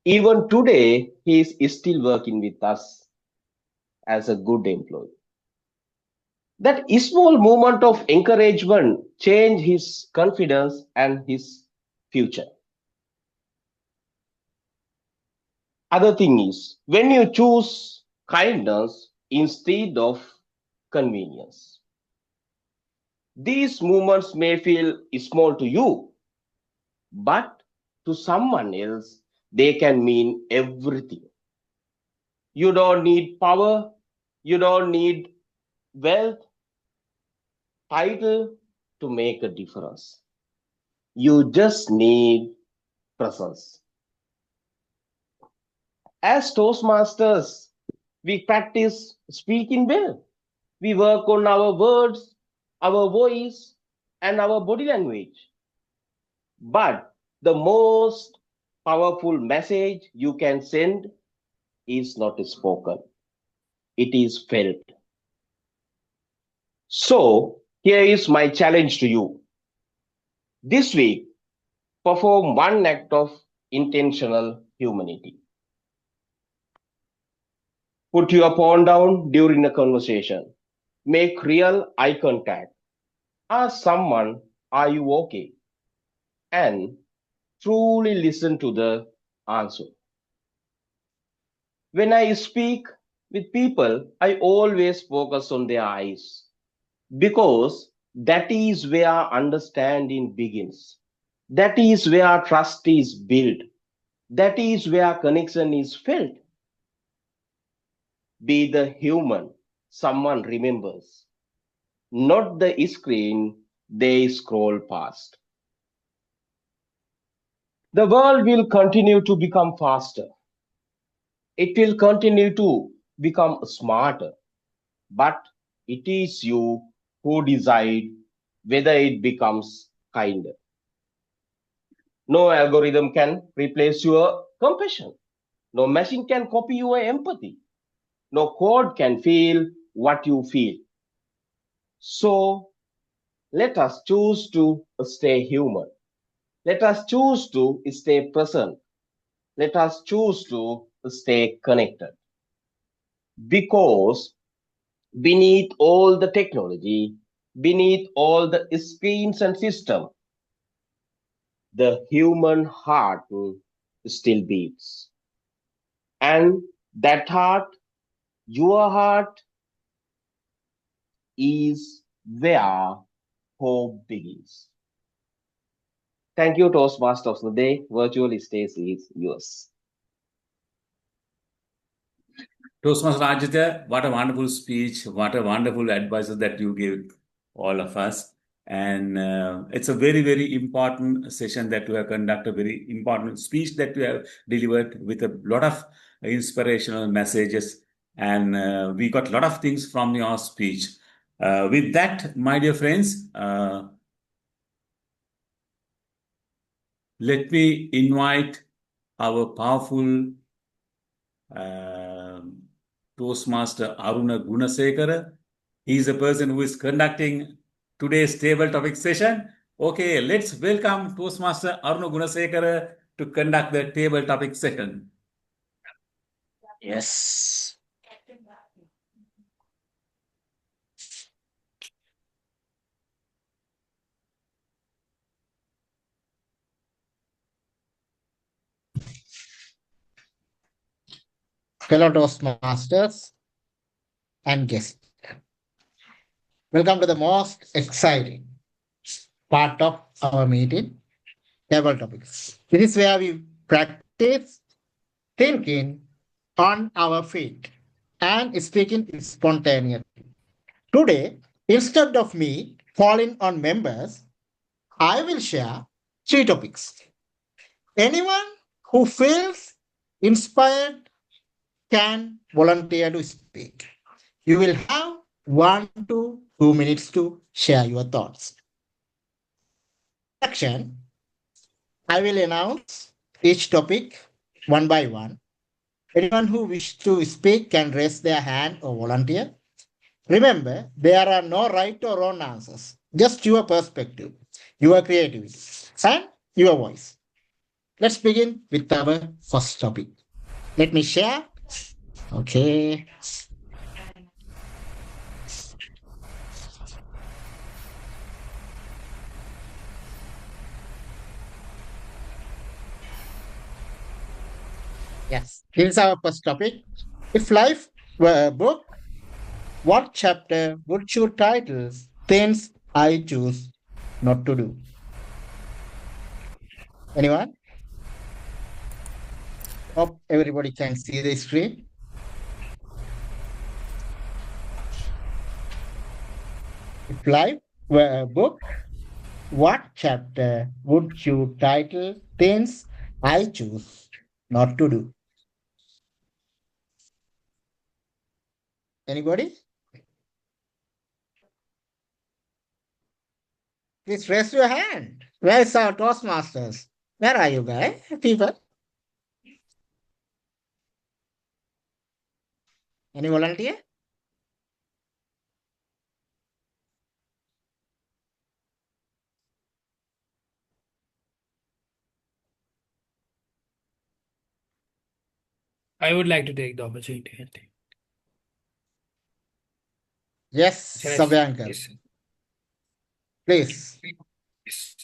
Even today, he is still working with us as a good employee. That small moment of encouragement changed his confidence and his future. Other thing is, when you choose kindness instead of convenience, these moments may feel small to you, but to someone else, they can mean everything. You don't need power, you don't need wealth, title to make a difference. You just need presence. As Toastmasters, we practice speaking well. We work on our words, our voice, and our body language. But the most powerful message you can send is not spoken, it is felt. So, here is my challenge to you. This week, perform one act of intentional humanity. Put your phone down during a conversation. Make real eye contact. Ask someone, are you okay? And truly listen to the answer. When I speak with people, I always focus on their eyes because that is where understanding begins. That is where trust is built. That is where connection is felt. Be the human someone remembers, not the screen they scroll past. The world will continue to become faster. It will continue to become smarter, but it is you who decide whether it becomes kinder. No algorithm can replace your compassion. No machine can copy your empathy. No code can feel what you feel. So let us choose to stay human. Let us choose to stay present. Let us choose to stay connected. Because beneath all the technology, beneath all the screens and system, the human heart still beats. And that heart, your heart, is where hope begins. Thank you, Toastmasters of the Day. Virtual stage is yours. Toastmaster Rajita, what a wonderful speech, what a wonderful advice that you gave all of us. And it's a very, very important session that you have conducted, very important speech that you have delivered with a lot of inspirational messages. And we got a lot of things from your speech. With that, my dear friends, let me invite our powerful Toastmaster Aruna Gunasekara. He is the person who is conducting today's table topic session. Okay, let's welcome Toastmaster Aruna Gunasekara to conduct the table topic session. Yes. Fellow Toastmasters and guests, welcome to the most exciting part of our meeting, table topics. This is where we practice thinking on our feet and speaking spontaneously. Today, instead of me falling on members, I will share 3 topics. Anyone who feels inspired can volunteer to speak. You will have 1 to 2 minutes to share your thoughts. Action. I will announce each topic one by one. Anyone who wishes to speak can raise their hand or volunteer. Remember, there are no right or wrong answers, just your perspective, your creativity, and your voice. Let's begin with our first topic. Let me share. Okay. Yes, here's our first topic. If life were a book, what chapter would you title Things I Choose Not to Do? Anyone? Hope everybody can see the screen. If life were a book, what chapter would you title Things I Choose Not to Do? Anybody? Please raise your hand. Where is our Toastmasters? Where are you guys, people? Any volunteer? I would like to take the opportunity. Yes, Shall I? Sabyankar. Yes. Please. Yes.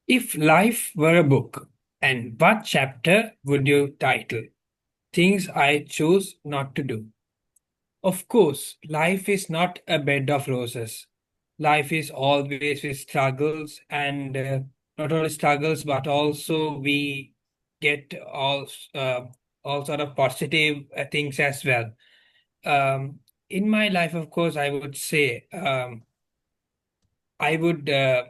If life were a book, and what chapter would you title? Things I choose not to do. Of course, life is not a bed of roses. Life is always with struggles, and not only struggles, but also we get all sort of positive things as well. In my life, of course, I would say I would uh,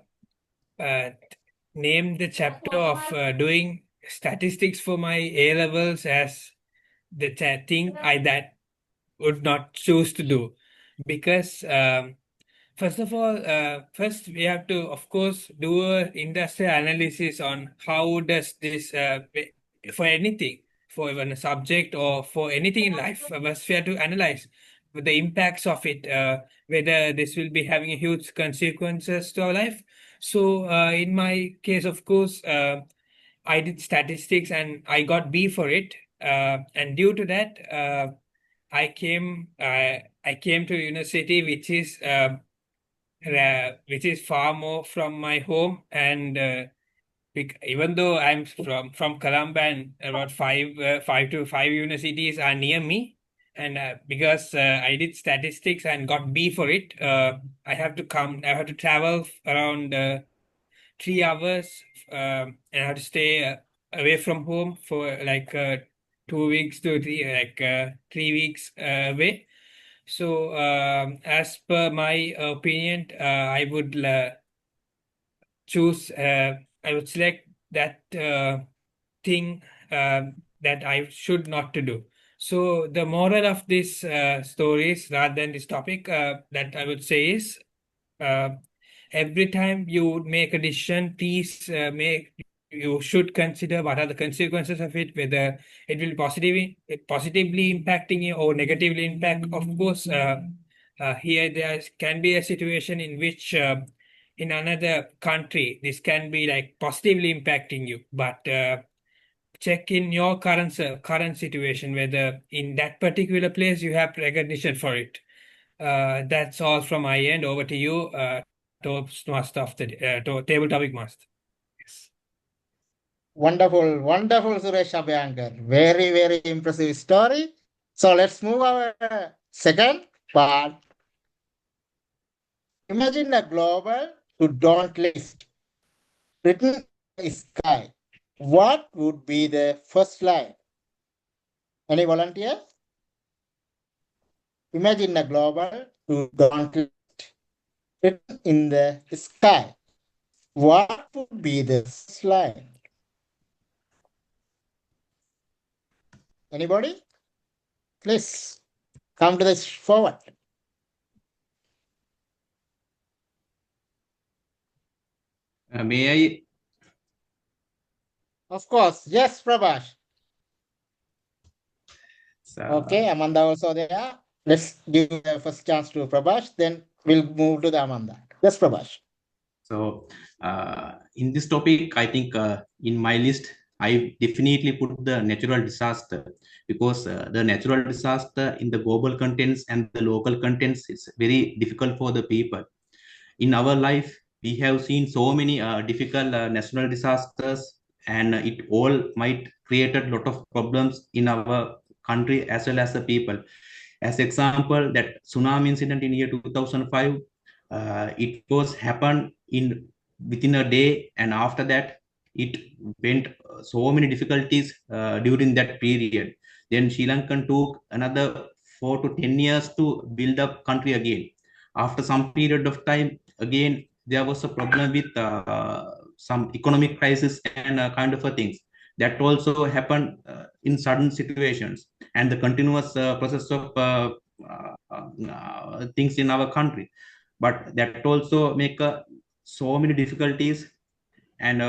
name the chapter of doing statistics for my A levels as the thing I that would not choose to do, because first of all, first we have to, of course, do a industrial analysis on how does this for anything, for even a subject or for anything in life. First, we have to analyze the impacts of it, whether this will be having a huge consequences to our life. So, in my case, of course, I did statistics and I got B for it. And due to that, I came to university, which is far more from my home, and even though I'm from Colombo, and about five to five universities are near me, and because I did statistics and got B for it, I have to travel around 3 hours, and I have to stay away from home for like 2 weeks to 3 weeks away. So, as per my opinion, choose. I would select that thing that I should not to do. So, the moral of this stories, rather than this topic, that I would say is, uh, every time you make a decision, please you should consider what are the consequences of it, whether it will positively impacting you or negatively impact. Of course, here there can be a situation in which in another country this can be like positively impacting you, but check in your current situation whether in that particular place you have recognition for it. That's all from my end. Over to you, Toastmaster of the table topic master. Yes. Wonderful, wonderful, Suresh Abhyankar. Very, very impressive story. So let's move our second part. Imagine a global to don't list written in the sky. What would be the first line? Any volunteers? Imagine a global to don't list written in the sky. What would be the first line? Anybody? Please come to this forward. May I? Of course. Yes, Prabhash. So, Okay, Amanda also there. Let's give the first chance to Prabhash, then we'll move to the Amanda. Yes, Prabhash. So, in this topic, I think in my list, I definitely put the natural disaster, because the natural disaster in the global contents and the local contents is very difficult for the people. In our life, we have seen so many difficult natural disasters, and it all might create a lot of problems in our country as well as the people. As example, that tsunami incident in year 2005, it was happened in within a day, and after that, it went so many difficulties during that period. Then Sri Lankan took another 4 to 10 years to build up country again. After some period of time, again there was a problem with some economic crisis and kind of a things that also happened in sudden situations, and the continuous process of things in our country, but that also make so many difficulties and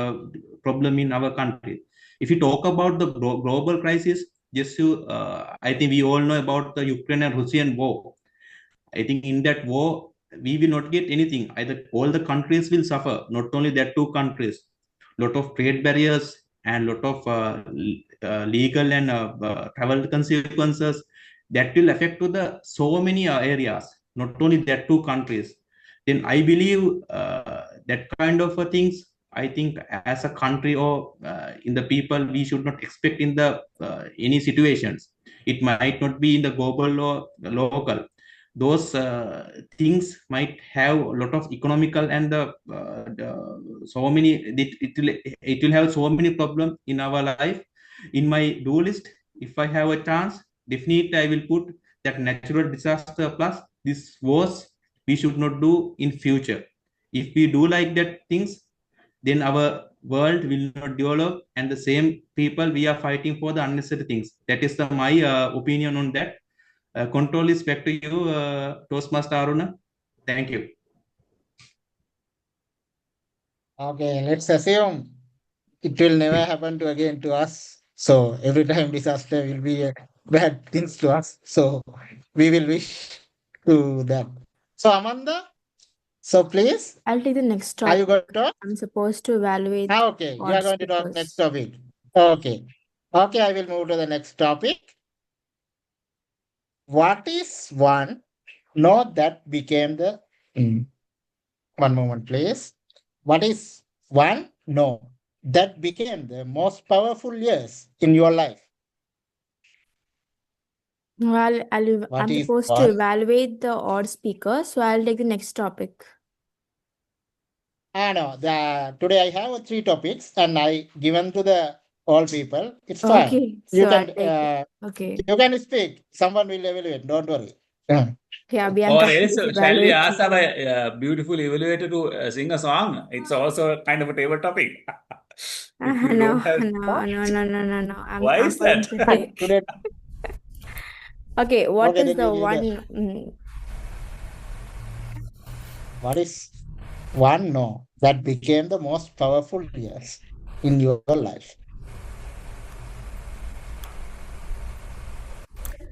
problem in our country. If you talk about the global crisis, just you I think we all know about the Ukraine and Russian war. I think in that war, we will not get anything. Either all the countries will suffer, not only that two countries. Lot of trade barriers and lot of legal and travel consequences that will affect to the so many areas, not only that two countries. Then I believe that kind of things, I think as a country or in the people, we should not expect in the any situations. It might not be in the global or local. Those things might have a lot of economical and so many, it will have so many problems in our life. In my do list, if I have a chance, definitely I will put that natural disaster plus this was we should not do in future. If we do like that things, then our world will not develop, and the same people we are fighting for the unnecessary things. That is my opinion on that. Control is back to you, Toastmaster Aruna. Thank you. Okay, let's assume it will never happen to again to us. So every time disaster will be a bad things to us. So we will wish to that. So Amanda, so please, I'll take the next are you going topic. to talk? I'm supposed to evaluate Okay, you are odd going to talk next speakers. topic. Okay. Okay, I will move to the next topic. What is one note that became the one moment, please. What is one no that became the most powerful years in your life? Well, What I'm is supposed to one? evaluate the odd speaker, so I'll take the next topic. I know today I have three topics and I given to the all people. It's fine. Okay, so I'll take it. Okay. You can speak. Someone will evaluate. Don't worry. Yeah, Or Bianca else, is shall we ask evaluating. our beautiful evaluator to sing a song? It's also kind of a table topic. If you No, don't have, no. why I'm is that? going to take. Today, Okay, what okay, is then you the give the one? what is one no that became the most powerful years in your life?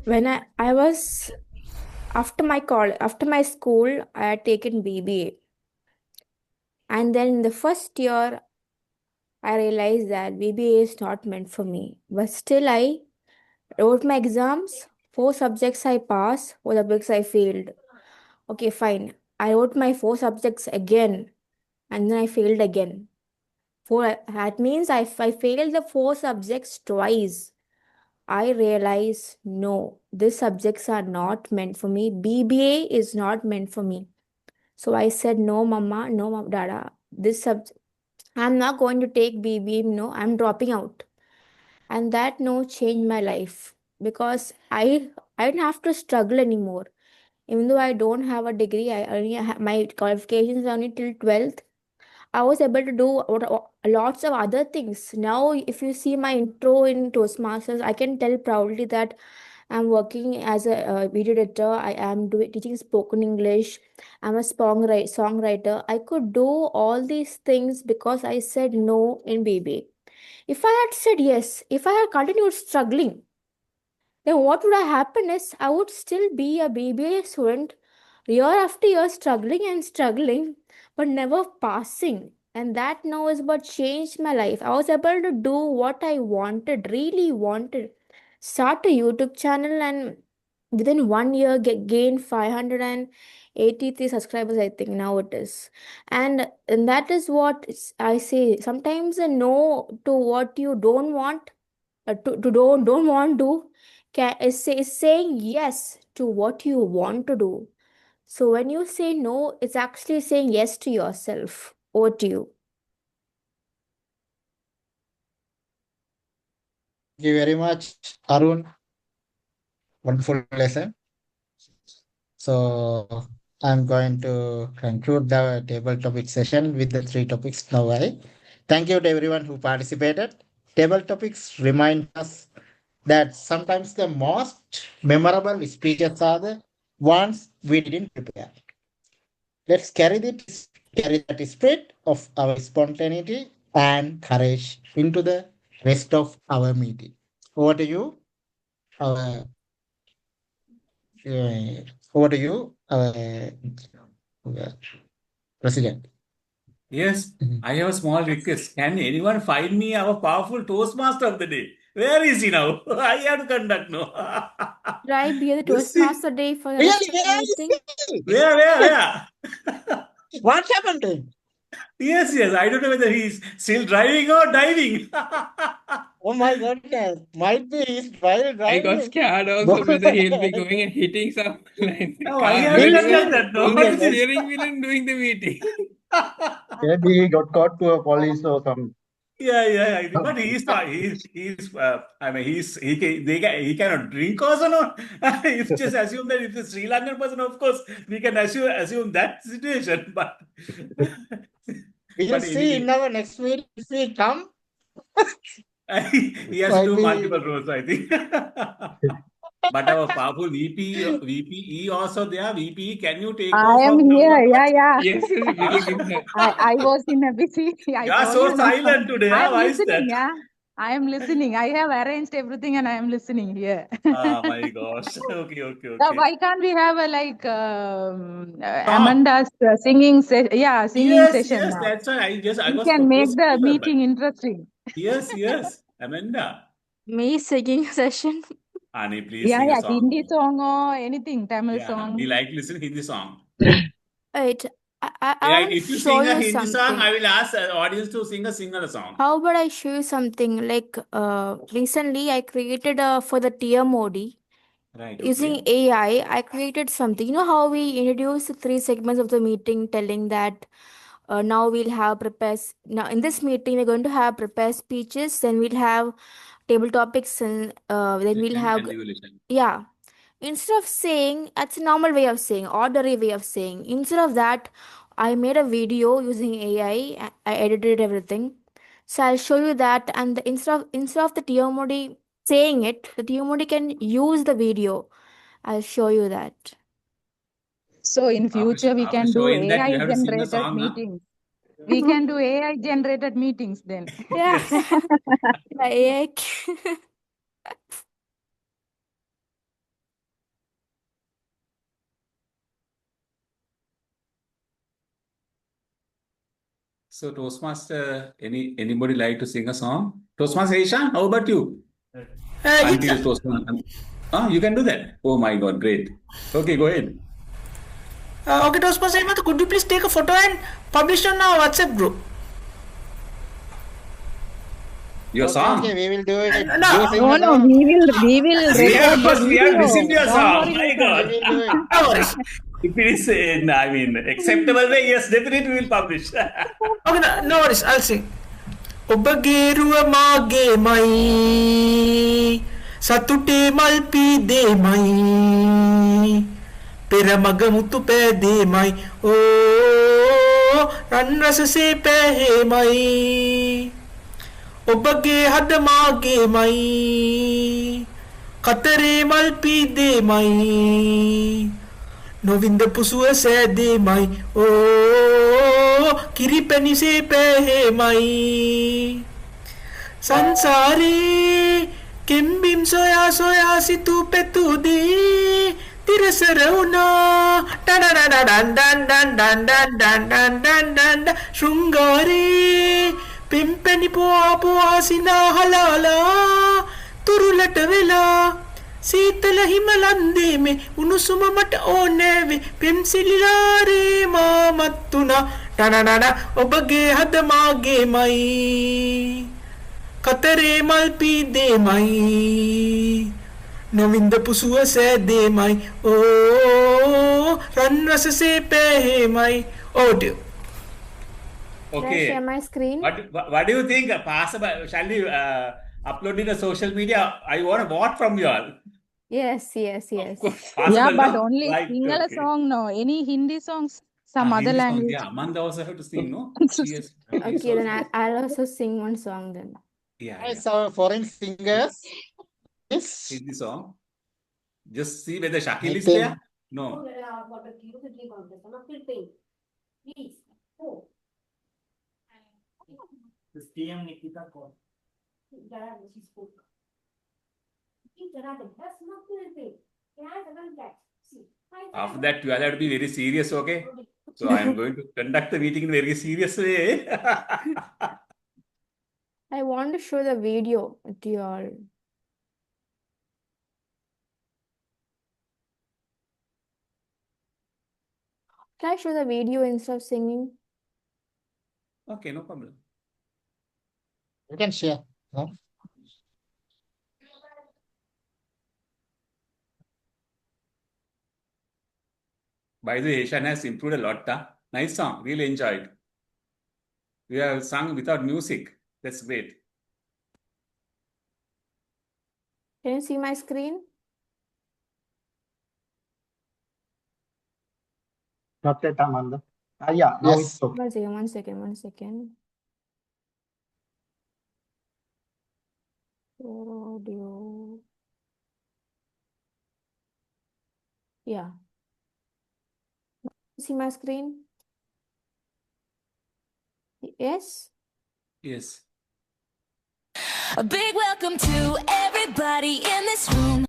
When I was after my school, I had taken BBA, and then in the first year, I realized that BBA is not meant for me. But still, I wrote my exams. 4 subjects I passed, 4 subjects I failed. Okay, fine. I wrote my 4 subjects again, and then I failed again. That means I failed the 4 subjects twice. I realized no, these subjects are not meant for me. BBA is not meant for me. So I said, no, mama, no, dada. This subject, I'm not going to take BBA. No, I'm dropping out. And that no changed my life because I didn't have to struggle anymore. Even though I don't have a degree, I only my qualifications are only till 12th. I was able to do lots of other things. Now, if you see my intro in Toastmasters, I can tell proudly that I'm working as a video editor. I am teaching spoken English. I'm a songwriter. I could do all these things because I said no in BBA. If I had said yes, if I had continued struggling, then what would have happened is I would still be a BBA student year after year struggling and struggling, but never passing. And that now is what changed my life. I was able to do what I wanted, really wanted. Start a YouTube channel and within 1 year gain 583 subscribers, I think now it is. And that is what I say. Sometimes a no to what you don't want, to don't want to is saying yes to what you want to do. So when you say no, it's actually saying yes to yourself. Over to you. Thank you very much, Arun. Wonderful lesson. So I'm going to conclude the table topic session with the three topics now. Thank you to everyone who participated. Table topics remind us that sometimes the most memorable speeches are the ones we didn't prepare. Let's carry that spirit of our spontaneity and courage into the rest of our meeting. Over to you, our over to you, President. Yes, I have a small request. Can anyone find me our powerful Toastmaster of the day? Where is he now? I have to conduct now. Try be the Just see. Toastmaster day for the Really, rest of the where is meeting. he? Where? What happened to him? Yes, yes. I don't know whether he's still driving or diving. Oh my goodness. Might be he's I got driving. scared also whether he'll be going and hitting some like No, I car have to We'll because he was conduct see. that. No, only what the is this? steering wheel and doing the meeting. Maybe he got caught to a police or some. Yeah. But he's not. He's. I mean, he cannot drink also. No, if just assume that if it's Sri Lankan person, of course, we can assume that situation. But We'll but see anyway, in our next meeting if we come. he has to Might do be. multiple roles, I think. But our powerful VPE also there. VPE, can you take I over am from now here. onwards? Yeah. Yes, we Huh? will give her. I was in a busy. You I are told so you now. silent today. I Huh? am Why is that? listening. Yeah. I am listening. I have arranged everything and I am listening here. Ah, my gosh. Okay. Now, why can't we have a like Song. Amanda's singing singing session Yes. now? That's why I We was can make proposing the to her, but meeting interesting. yes. Amanda. Me singing session. Ani, please Yeah, sing a yeah, song. Hindi song or anything, Tamil Yeah, we song. like listening Hindi song. Wait, I Right, want to if you show sing a you Hindi song, something. I will ask the audience to sing a single song. How about I show you something? Like recently I created for the tier mode Right, using okay. AI. I created something. You know how we introduced 3 segments of the meeting, telling that now we'll have now in this meeting we're going to have prepare speeches, then we'll have table topics, and then we'll Session have and evolution. yeah. Instead of saying, that's a normal way of saying, ordinary way of saying. Instead of that, I made a video using AI. I edited everything. So I'll show you that, and instead of the TMOD saying it, the TMOD can use the video. I'll show you that. So in future we After can do showing that, you AI have to sing a generated song, huh? meetings. We can do AI generated meetings then. Yeah. Yes. The AI. So Toastmaster, anybody like to sing a song? Toastmaster Ishan, how about you? Until Toastmaster. You can do that. Oh my God, great. Okay, go ahead. Okay, Toastmaster Hemant, could you please take a photo and publish on our WhatsApp group? Your song? Okay, we will do it. No. You sing a No, song. we will record the We have video. listened to your Don't song. worry, My Nishan. God. We will do it. No worries. If it is in, acceptable way, yes, definitely we will publish. Okay, no worries. I'll sing. ඔබගේ රුව මාගේ මයි සතුටේ මල් පීදේමයි පෙරමග මුතු පෑදේමයි ඕ රන් රසසේ පෑහේමයි ඔබගේ හද මාගේමයි කතරේ මල් පීදේමයි නොවින්ද පුසුව සෑදේමයි ඕ කිරිපැණිසේ පෑහේමයි සංසාරේ කෙම්බිම් සොයා සොයා සිතූ පැතූදී තිරසර වුණා ඩඩඩඩඩන් ශෘංගාරේ පෙම්පැණි පොවා පොවා සිනා හලාලා තුරුලට වෙලා සීතල හිමලන්දේමේ උණුසුම මට ඕනෑවේ පෙම්සිලිලාරේ මාමත් වුණා ඩඩඩඩ ඔබගේ හද මාගේමයි කතරේ මල් පීදේමයි නොවින්ද පුසුව සෑදේමයි ඕ රන් රසසේ පෑහේමයි Oh dear. Can I Okay. share my screen? What do you think? Shall we upload in the social media? I want a vote from you all. Yes. Possible, Yeah, but no? only Right, Sinhala okay. song, no. Any Hindi songs, some other Hindi song. language. Yeah, Amanda also have to sing, no? Yes. Okay, then I'll also sing one song then. Yeah. Nice, our foreign singers. Yes. Hindi song. Just see whether Shakil I is think- there. No. After that, you all have to be very serious, okay? So I am going to conduct the meeting in a very serious way. I want to show the video to you all. Can I show the video instead of singing? Okay, no problem. You can share. No? By the way, Ishan has improved a lot. Nice song. Really enjoyed. We have sung without music. That's great. Can you see my screen? Not yet, Amanda. Yeah, now Yes. it's okay. One second. Audio. Yeah. See my screen? Yes? Yes. A big welcome to everybody in this room.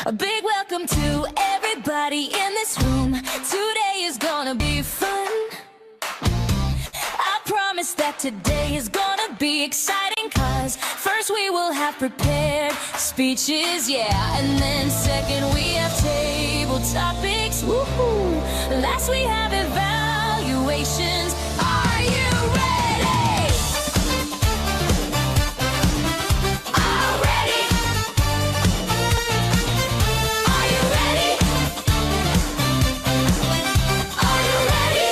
A big welcome to everybody in this room. Today is gonna be fun. I promise that today is gonna be exciting, cause first we will have prepared speeches, yeah. And then second we have table topics, woohoo. Last we have evaluations. Are you ready? Already? Are you ready? Are you ready?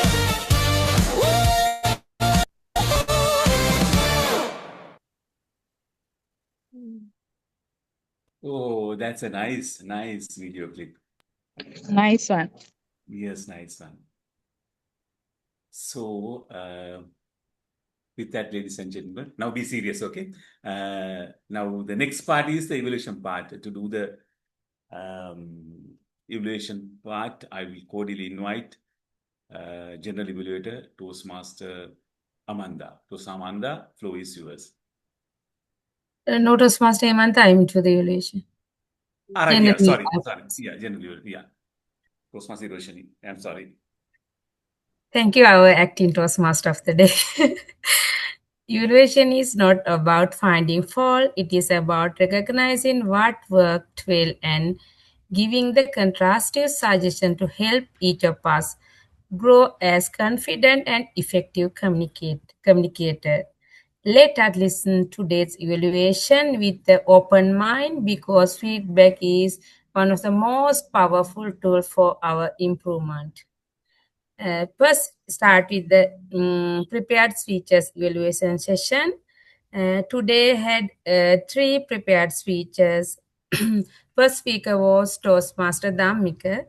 Oh, that's a nice video clip. Nice one. Yes, nice one. So, with that, ladies and gentlemen, now be serious, okay? Now, the next part is the evaluation part. To do the evaluation part, I will cordially invite General Evaluator, Toastmaster Amanda. Amanda, floor is yours. No, Toastmaster Hemanta, I'm into the evaluation. Right, yeah, sorry. Yeah, General, yeah. Toastmaster Roshani, I'm sorry. Thank you, our acting Toastmaster of the day. Evaluation is not about finding fault, it is about recognizing what worked well and giving the contrastive suggestion to help each of us grow as confident and effective communicator. Let us listen to today's evaluation with the open mind, because feedback is one of the most powerful tools for our improvement. First, start with the prepared speeches evaluation session. Today had 3 prepared speeches. First speaker was Toastmaster Dhammika.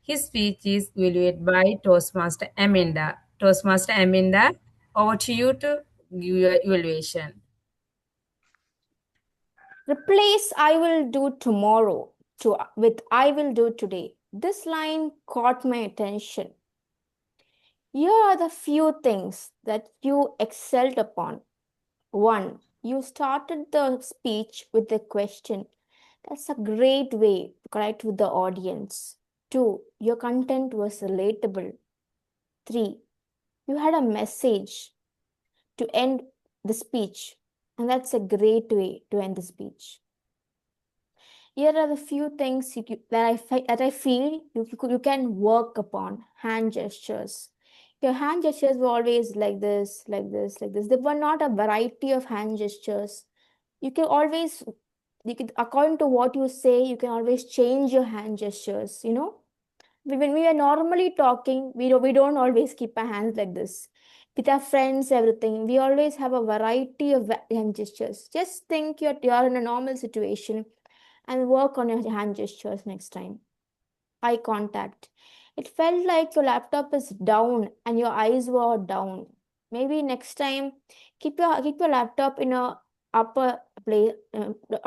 His speech is evaluated by Toastmaster Amanda. Toastmaster Amanda, over to you to give your evaluation. Replace I will do tomorrow with I will do today. This line caught my attention. Here are the few things that you excelled upon. 1. You started the speech with a question. That's a great way to connect with the audience. 2. Your content was relatable. 3. You had a message to end the speech, and that's a great way to end the speech. Here are the few things that I feel you can work upon. Hand gestures. Your hand gestures were always like this, like this, like this. There were not a variety of hand gestures. You can according to what you say, you can always change your hand gestures, you know. When we are normally talking, we don't always keep our hands like this. With our friends, everything, we always have a variety of hand gestures. Just think you're in a normal situation and work on your hand gestures next time. Eye contact. It felt like your laptop is down and your eyes were down. Maybe next time, keep your laptop in a upper place,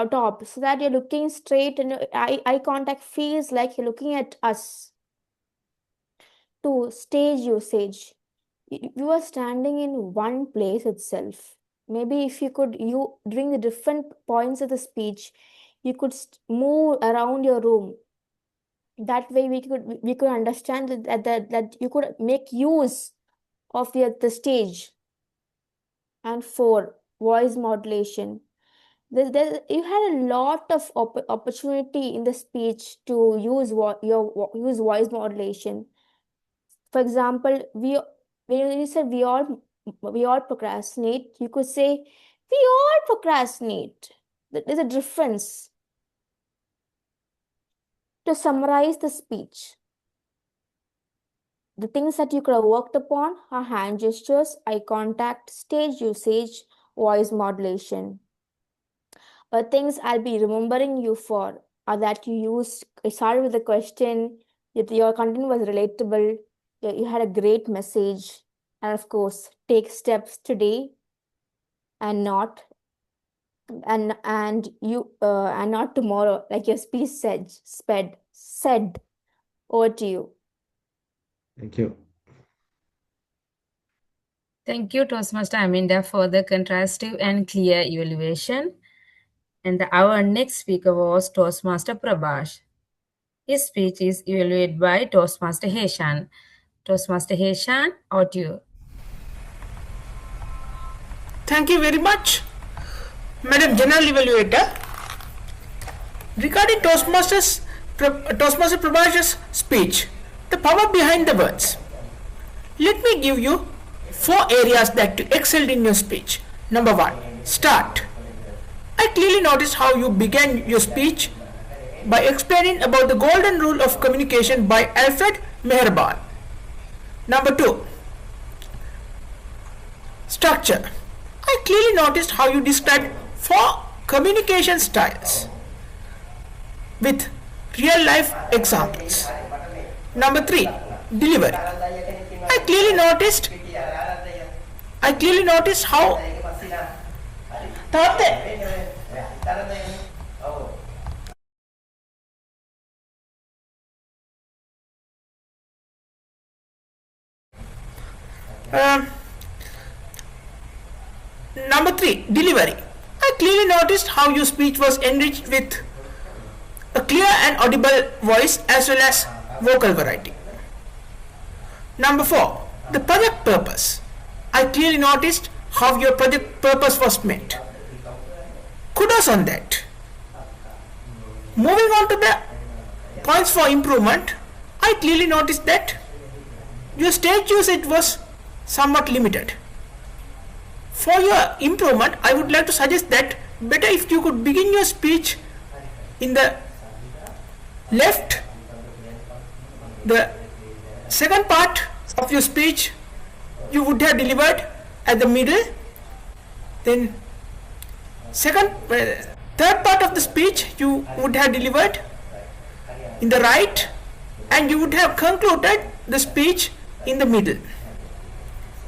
top, so that you're looking straight and eye contact feels like you're looking at us. 2. Stage usage. you are standing in one place itself. Maybe if you during the different points of the speech, you could move around your room. That way we could understand that you could make use of the stage. And 4, voice modulation. You had a lot of opportunity in the speech to use use voice modulation. For example, when you said we all procrastinate, you could say we all procrastinate. There's a difference. To summarize the speech, the things that you could have worked upon are hand gestures, eye contact, stage usage, voice modulation. But things I'll be remembering you for are that it started with a question, your content was relatable, you had a great message, and of course, take steps today and not tomorrow, like your speech said. Over to you. Thank you. Thank you, Toastmaster Aminda, for the contrastive and clear evaluation. And our next speaker was Toastmaster Prabhash. His speech is evaluated by Toastmaster Heshan. Toastmaster Heshan, over to you. Thank you very much, Madam General Evaluator. Regarding Toastmaster Prabhash's speech, the power behind the words. Let me give you 4 areas that you excelled in your speech. Number 1, start. I clearly noticed how you began your speech by explaining about the golden rule of communication by Alfred Meherban. Number 2, structure. I clearly noticed how you described 4 communication styles with real life examples. Number 3, delivery. I clearly noticed how Number 3, delivery. I clearly noticed how your speech was enriched with a clear and audible voice as well as vocal variety. Number 4, the project purpose. I clearly noticed how your project purpose was met. Kudos on that. Moving on to the points for improvement, I clearly noticed that your stage usage was somewhat limited. For your improvement, I would like to suggest that better if you could begin your speech in the left, the second part of your speech you would have delivered at the middle, then third part of the speech you would have delivered in the right, and you would have concluded the speech in the middle.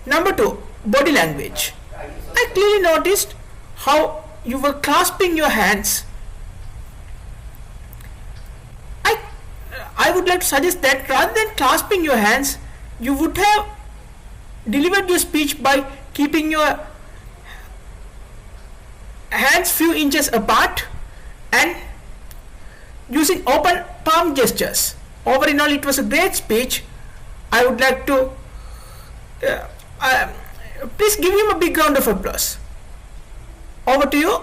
Number 2, body language. I clearly noticed how you were clasping your hands. I would like to suggest that rather than clasping your hands, you would have delivered your speech by keeping your hands few inches apart and using open palm gestures. Over in all, it was a great speech. I would like to please give him a big round of applause. Over to you,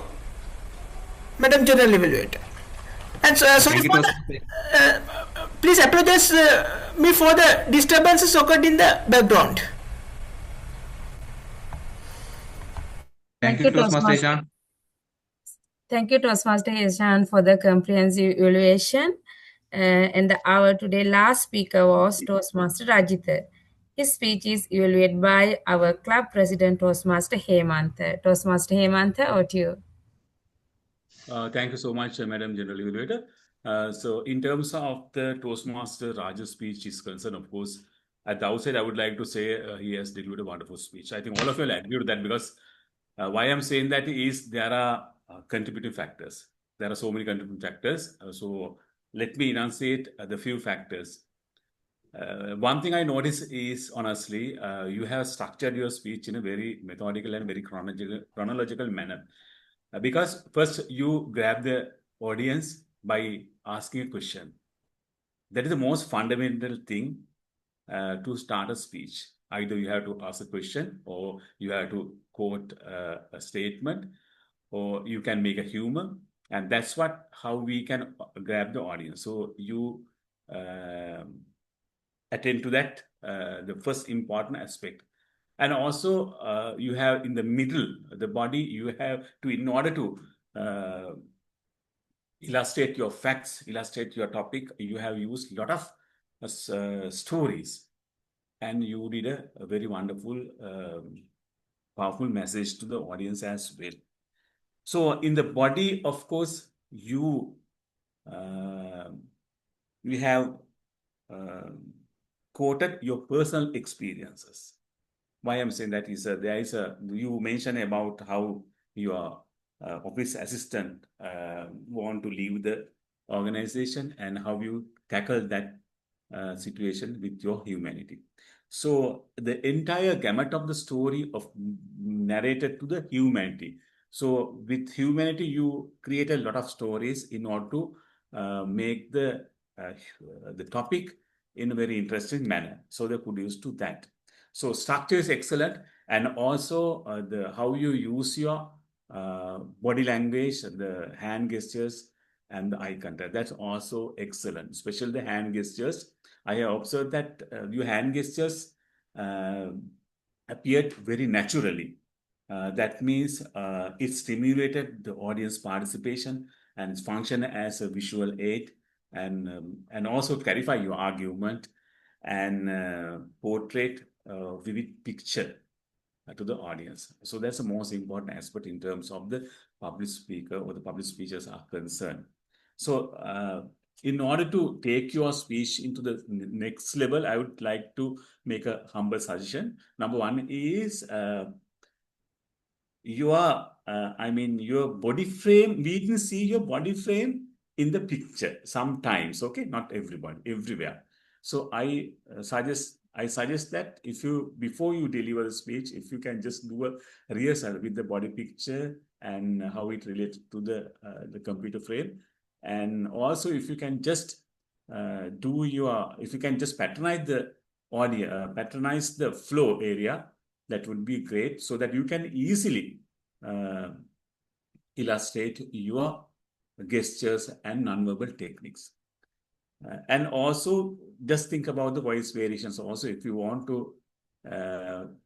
Madam General Evaluator. And sorry for please apologize me for the disturbances occurred in the background. Thank you, Toastmaster Heshan. Thank you, Toastmaster Heshan, for the comprehensive evaluation. And our today last speaker was Toastmaster Rajitha. His speech is evaluated by our club president, Toastmaster Hemantha. Toastmaster Hemantha, over to you. Thank you so much, Madam General Evaluator. So in terms of the Toastmaster Raja's speech is concerned, of course, at the outset, I would like to say he has delivered a wonderful speech. I think all of you will agree to that, because why I'm saying that is there are contributing factors. There are so many contributing factors. So let me enunciate the few factors. One thing I notice is, honestly, you have structured your speech in a very methodical and very chronological manner. Because first you grab the audience by asking a question. That is the most fundamental thing to start a speech. Either you have to ask a question, or you have to quote a statement, or you can make a humor, and that's how we can grab the audience. So you attend to that, the first important aspect. And also you have in the middle, the body, you have to, in order to illustrate your facts, illustrate your topic, you have used a lot of stories, and you did a very wonderful, powerful message to the audience as well. So in the body, of course, you have quoted your personal experiences. Why I'm saying that is you mentioned about how your office assistant want to leave the organization and how you tackle that situation with your humanity. So the entire gamut of the story of narrated to the humanity. So with humanity, you create a lot of stories in order to make the topic in a very interesting manner. So they could use to that. So structure is excellent, and also how you use your body language, the hand gestures, and the eye contact. That's also excellent, especially the hand gestures. I have observed that your hand gestures appeared very naturally. That means it stimulated the audience participation and its function as a visual aid, and also clarify your argument and portrait vivid picture to the audience. So that's the most important aspect in terms of the public speaker or the public speeches are concerned. So in order to take your speech into the next level, I would like to make a humble suggestion. Number one is your body frame. We didn't see your body frame in the picture sometimes, okay? Not everybody, everywhere. So I suggest that before you deliver the speech, if you can just do a rehearsal with the body picture and how it relates to the computer frame. And also if you can just patronize the audio, patronize the flow area, that would be great, so that you can easily illustrate your gestures and nonverbal techniques. And also just think about the voice variations. Also, if you want to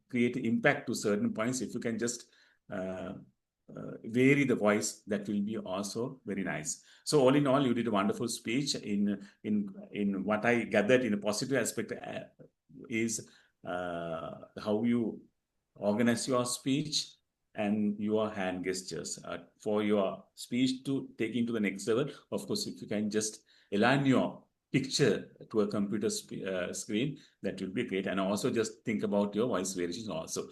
create impact to certain points, if you can just vary the voice, that will be also very nice. So all in all, you did a wonderful speech. In what I gathered in a positive aspect is how you organize your speech and your hand gestures for your speech to take into the next level. Of course, if you can just align your picture to a computer screen, that will be great. And also just think about your voice variations also.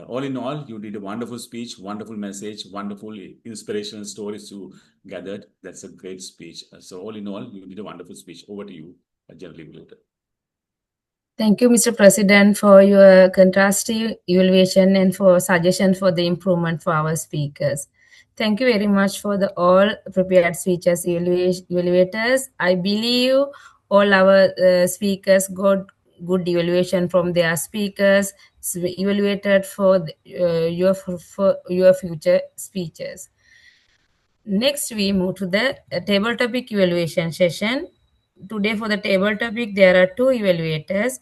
All in all, you did a wonderful speech, wonderful message, wonderful inspirational stories you gathered. That's a great speech. So all in all, you did a wonderful speech. Over to you, General Evaluator. Thank you, Mr. President, for your contrastive evaluation and for suggestion for the improvement for our speakers. Thank you very much for the all prepared speeches, evaluators. I believe all our speakers got good evaluation from their speakers, evaluated for your future speeches. Next, we move to the table topic evaluation session. Today for the table topic, there are two evaluators.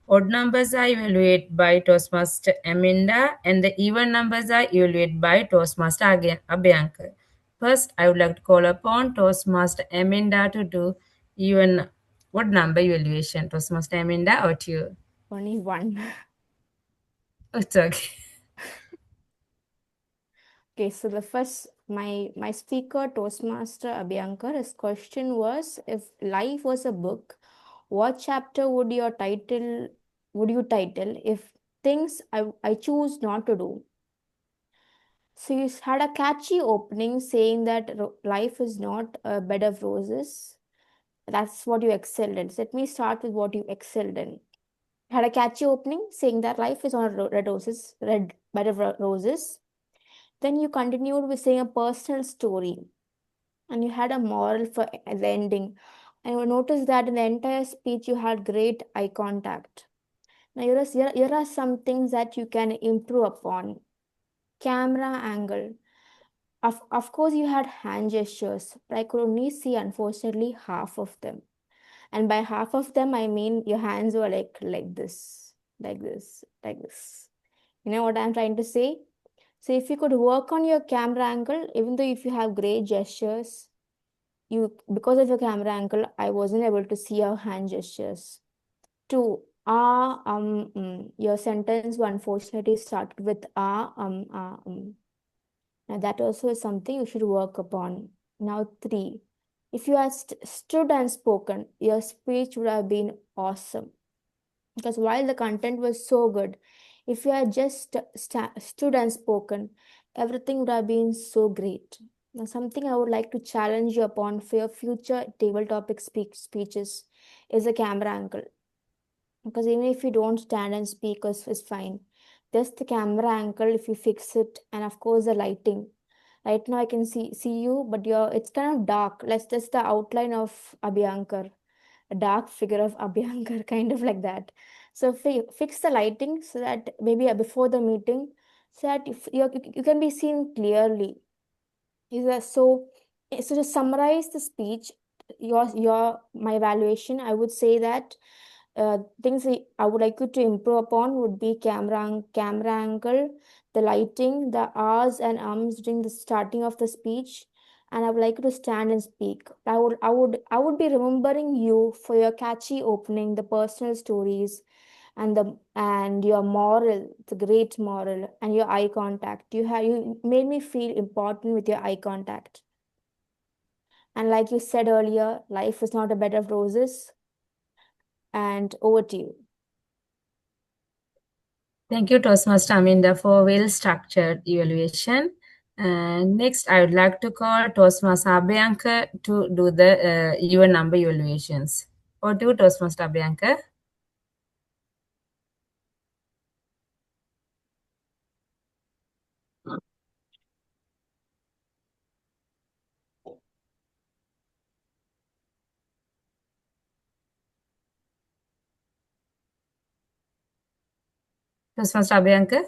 Odd numbers are evaluated by Toastmaster Amanda and the even numbers are evaluated by Toastmaster Abhyankar. First, I would like to call upon Toastmaster Amanda to do even odd number evaluation. Toastmaster Amanda, out to you. Only one. It's okay. Okay, so the first, my speaker, Toastmaster Abhyankar, his question was, if life was a book, what chapter would you title if things I choose not to do? So he had a catchy opening saying that life is not a bed of roses. That's what you excelled in. So let me start with what you excelled in. Had a catchy opening saying that life is on red roses, red bed of roses. Then you continued with saying a personal story, and you had a moral for the ending. And you noticed that in the entire speech you had great eye contact. Now here are some things that you can improve upon. Camera angle. Of course you had hand gestures, but I could only see unfortunately half of them. And by half of them I mean your hands were like this, like this, like this. You know what I'm trying to say? So if you could work on your camera angle, even though if you have great gestures, because of your camera angle, I wasn't able to see your hand gestures. 2. Your sentence unfortunately started with Now that also is something you should work upon. Now 3. If you had stood and spoken, your speech would have been awesome. Because while the content was so good, if you had just stood and spoken, everything would have been so great. Now, something I would like to challenge you upon for your future table topic speeches is a camera angle. Because even if you don't stand and speak, it's fine. Just the camera angle, if you fix it, and of course the lighting. Right now I can see you, but it's kind of dark. That's the outline of Abhyankar, a dark figure of Abhyankar, kind of like that. So fix the lighting so that maybe before the meeting, so that you can be seen clearly. So to summarize the speech, my evaluation, I would say that things I would like you to improve upon would be camera angle, the lighting, the R's and ums during the starting of the speech, and I would like you to stand and speak. I would be remembering you for your catchy opening, the personal stories, and your moral, the great moral, and your eye contact. You made me feel important with your eye contact. And like you said earlier, life is not a bed of roses. And over to you. Thank you, Toastmaster Aminda, for well-structured evaluation. And next, I would like to call Toastmaster Abhyankar to do the even number evaluations. Over to you, Toastmaster Abhyankar. Toastmaster Abhyankar?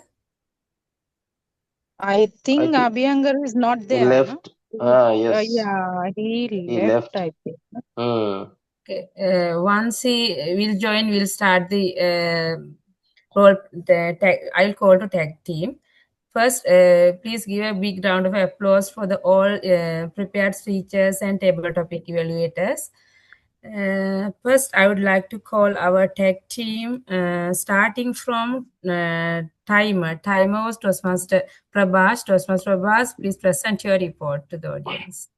I think think Abhyankar is not he there, no? left. Yes, Yeah, he he left, left. I think. Okay. Once he will join, we'll start the role. I'll call to tag team. First, please give a big round of applause for the all prepared speeches and table topic evaluators. First, I would like to call our tag team, starting from timer. Timer was Toastmaster Prabhas. Toastmaster Prabhas, please present your report to the audience.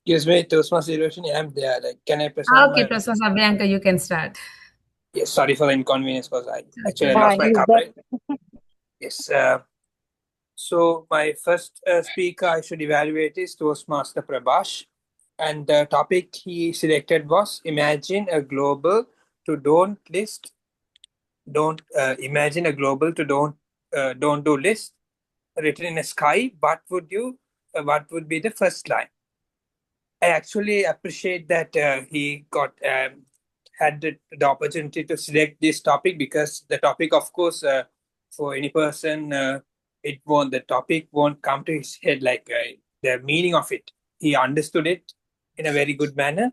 Excuse me, Toastmaster evaluation. I'm there. Can I present Okay, my? Toastmaster Abhyankar, you can start. Yes, sorry for the inconvenience because I actually Okay. lost my He's cup. there. Right? Yes. So my first speaker I should evaluate is Toastmaster Prabhash, and the topic he selected was imagine a global to don't list, don't imagine a global to don't do list written in a sky. What would be the first line? I actually appreciate that he got had the opportunity to select this topic because the topic, of course, for any person, the topic won't come to his head like the meaning of it. He understood it in a very good manner,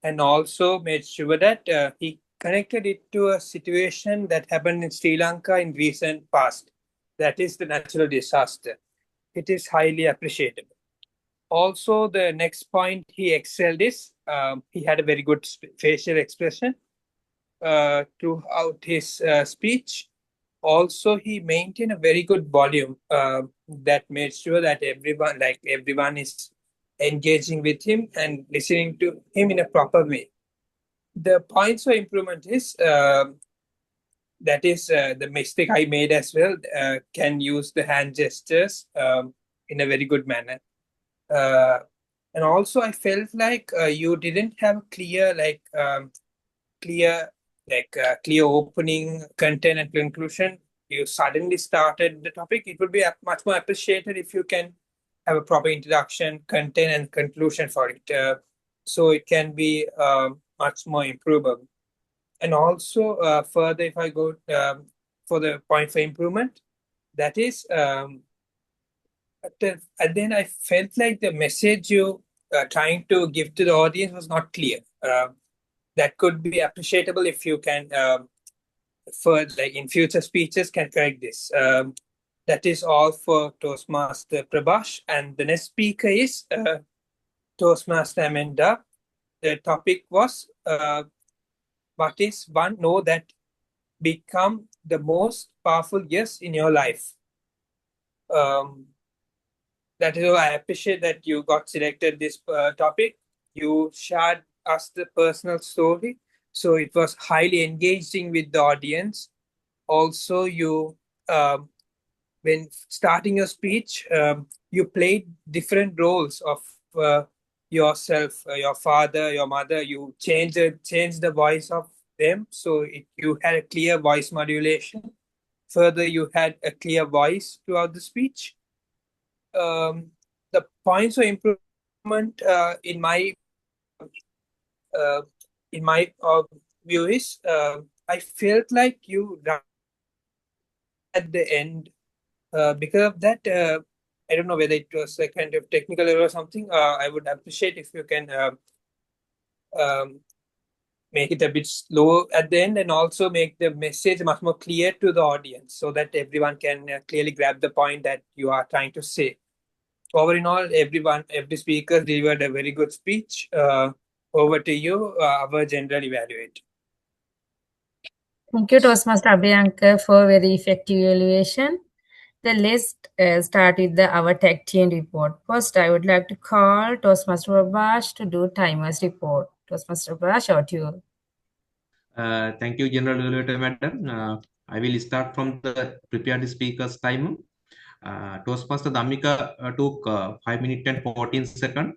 and also made sure that he connected it to a situation that happened in Sri Lanka in recent past. That is the natural disaster. It is highly appreciable. Also, the next point he excelled is he had a very good facial expression throughout his speech. Also, he maintained a very good volume that made sure that everyone is engaging with him and listening to him in a proper way. The points for improvement is that is the mistake I made as well. Can use the hand gestures in a very good manner. And also, I felt like you didn't have clear clear opening, content, and conclusion. You suddenly started the topic. It would be much more appreciated if you can have a proper introduction, content, and conclusion for it. So it can be much more improvable. And also, further, if I go for the point for improvement, that is, and then I felt like the message you trying to give to the audience was not clear. That could be appreciable if you can, for like in future speeches, can correct this. That is all for Toastmaster Prabhash, and the next speaker is Toastmaster Amanda. The topic was what is one no that become the most powerful yes in your life. That is why I appreciate that you got selected this topic. You shared us the personal story, so it was highly engaging with the audience. Also, you when starting your speech, you played different roles of yourself, your father, your mother. You changed the voice of them, so you had a clear voice modulation. Further, you had a clear voice throughout the speech. The points of improvement uh, in my view is I felt like you at the end. Because of that, I don't know whether it was a kind of technical error or something. I would appreciate if you can um, make it a bit slow at the end, and also make the message much more clear to the audience so that everyone can clearly grab the point that you are trying to say. Over in all, every speaker delivered a very good speech. Over to you, our general evaluator. Thank you, Toastmaster Abhyankar, for very effective evaluation. Let's start with our tech team report. First, I would like to call Toastmaster Prabhash to do timers report. Toastmaster Prabhash, over to you. Thank you, General Evaluator Madam. I will start from the prepared speakers time. Toastmaster Damika took 5 minutes and 14 seconds,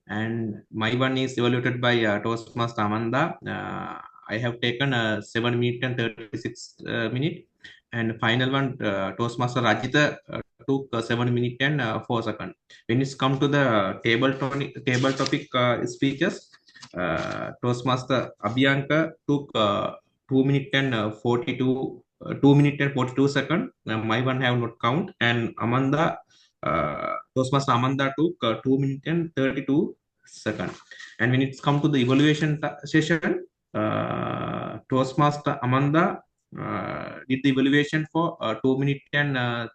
and my one is evaluated by Toastmaster Amanda. I have taken 7 minutes and 36 minutes, and final one Toastmaster Rajita took 7 minutes and 4 seconds. When it's come to the table topic speeches, Toastmaster Abhyanka took 2 minutes and 2 minutes and 42 seconds. My one have not count, and Amanda, Toastmaster Amanda took 2 minutes and 32 seconds. And when it's come to the evaluation session, Toastmaster Amanda did the evaluation for 2 minutes and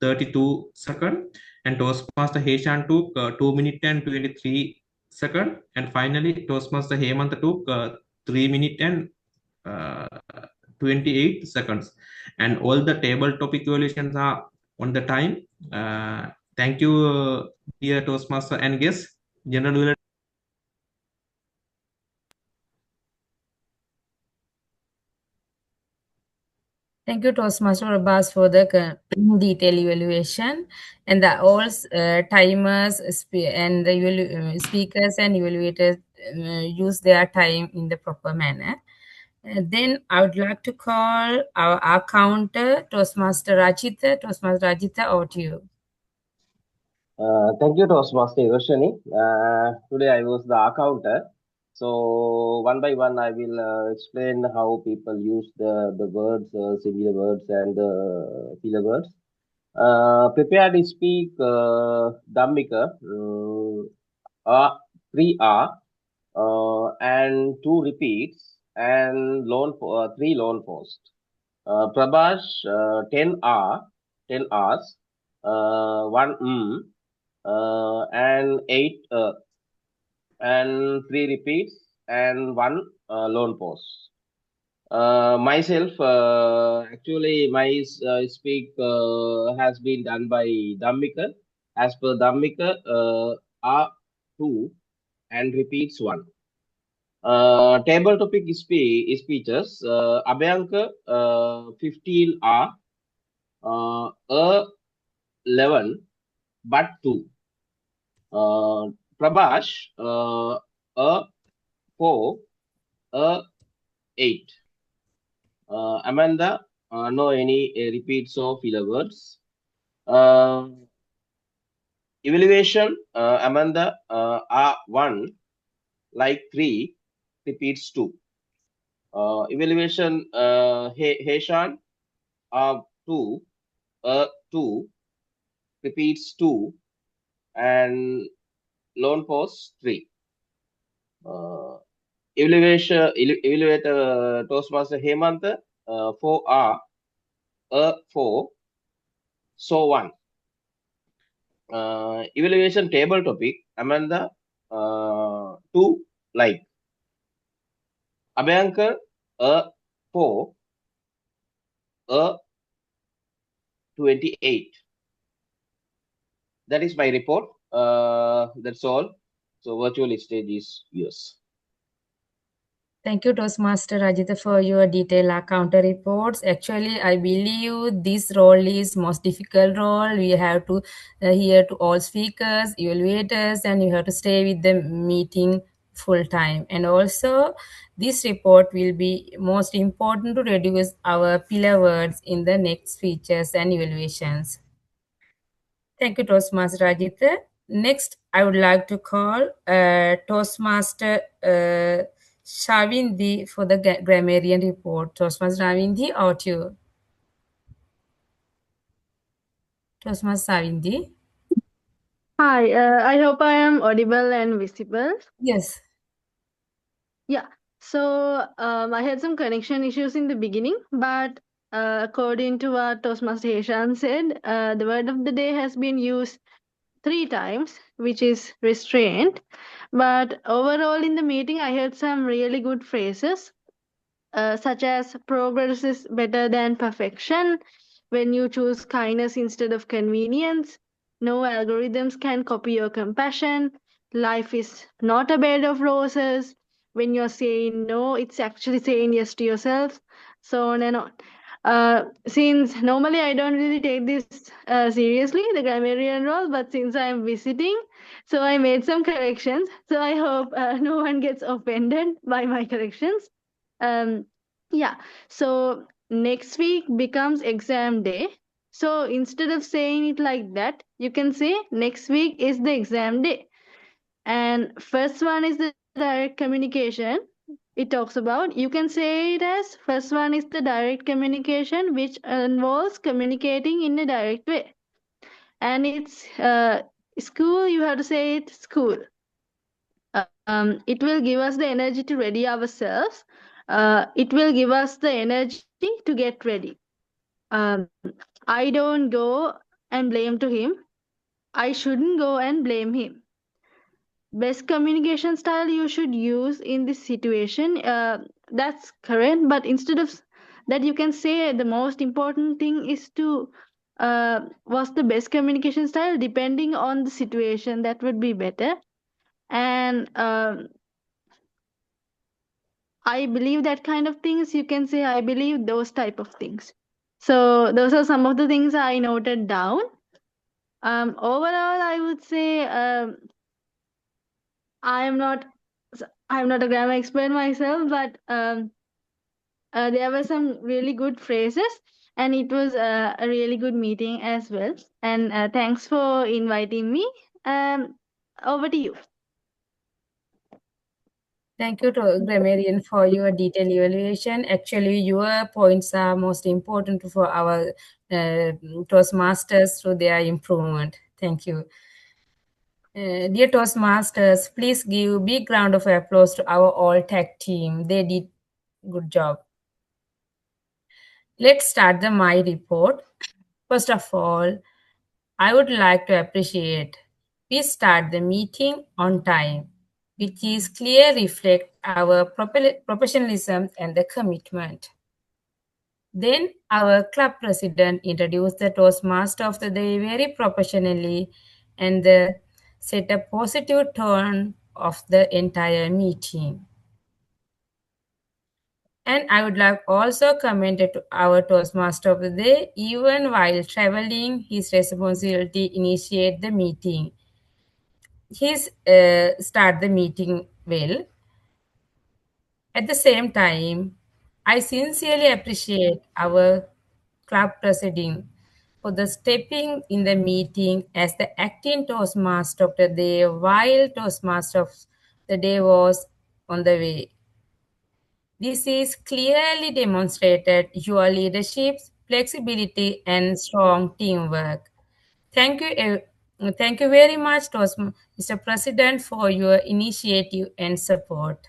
32 seconds, and Toastmaster Heshan took 2 minutes and 23 seconds, and finally Toastmaster Hemant took 3 minutes and 28 seconds. And all the table topic evaluations are on the time. Thank you, dear Toastmaster and guests. General. Thank you, Toastmaster Abbas, for the detailed evaluation. And all timers and the speakers and evaluators use their time in the proper manner. Then I would like to call our counter, Toastmaster Rajita. Toastmaster Rajita, over to you. Thank you, Toastmaster Roshani. Today I was the accountant. So one by one, I will explain how people use the words, singular words, and filler words. Prepared to speak Dhammika, 3R, and 2 repeats, and 3 loan post. Prabhash, 10 R's, 1 and 8 and 3 repeats, and 1 loan post. Myself, actually, my speak has been done by Dhammika. As per Dhammika, R2 and repeats 1. Table topic speeches. Abhyanka, 15R, 11, but 2. Prabash, a 4, a 8. Amanda, no any repeats or filler words. Evaluation, Amanda, R1, like 3, repeats 2. Evaluation, Heshan, R2, 2, repeats 2, and lone pause 3. Evaluator Toastmaster Hemant, 4R, 4, so 1. Evaluation table topic, Amanda, 2, like. Abhayankar, 4, 28. That is my report. That's all. So virtual stage is yours. Thank you, Toastmaster Rajita, for your detailed counter reports. Actually, I believe this role is most difficult role. We have to hear to all speakers, evaluators, and you have to stay with the meeting full time. And also, this report will be most important to reduce our pillar words in the next features and evaluations. Thank you, Toastmaster Rajita. Next, I would like to call Toastmaster Shavindi for the grammarian report. Toastmaster Shavindi, out to you. Toastmaster Shavindi. Hi, I hope I am audible and visible. Yes. Yeah, so I had some connection issues in the beginning, but according to what Toastmaster Heshan said, the word of the day has been used 3 times, which is restraint. But overall in the meeting, I heard some really good phrases, such as progress is better than perfection, when you choose kindness instead of convenience, no algorithms can copy your compassion, life is not a bed of roses, when you're saying no, it's actually saying yes to yourself, so on and on. Since normally I don't really take this seriously, the grammarian role, but since I'm visiting, so I made some corrections. So I hope no one gets offended by my corrections. Yeah, so next week becomes exam day. So instead of saying it like that, you can say next week is the exam day. And first one is the direct communication it talks about. You can say it as first one is the direct communication, which involves communicating in a direct way. And it's school, you have to say it school. It will give us the energy to ready ourselves. It will give us the energy to get ready. I don't go and blame to him. I shouldn't go and blame him. Best communication style you should use in this situation. That's correct, but instead of that, you can say the most important thing is to what's the best communication style depending on the situation. That would be better. And I believe that kind of things, you can say I believe those type of things. So those are some of the things I noted down. Overall, I would say I'm not a grammar expert myself, but there were some really good phrases, and it was a really good meeting as well. And thanks for inviting me. Over to you. Thank you, grammarian, for your detailed evaluation. Actually, your points are most important for our Toastmasters through their improvement. Thank you. Dear Toastmasters, please give big round of applause to our all tech team. They did good job. Let's start my report. First of all, I would like to appreciate we start the meeting on time, which is clear reflect our professionalism and the commitment. Then our club president introduced the Toastmaster of the day very professionally and set a positive tone of the entire meeting. And I would like also comment to our Toastmaster of the day, even while traveling, his responsibility initiate the meeting. he's start the meeting well. At the same time, I sincerely appreciate our club president for the stepping in the meeting as the acting Toastmaster of the day while Toastmaster of the day was on the way. This is clearly demonstrated your leadership, flexibility, and strong teamwork. Thank you very much, Mr. President, for your initiative and support.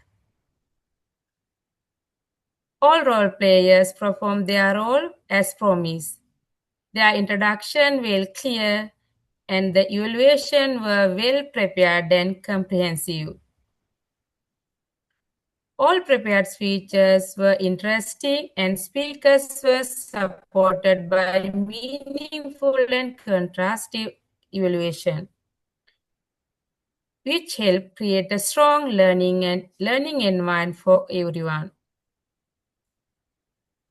All role players performed their role as promised. Their introduction well clear and the evaluation were well prepared and comprehensive. All prepared speeches were interesting and speakers were supported by meaningful and contrastive evaluation, which helped create a strong learning environment for everyone.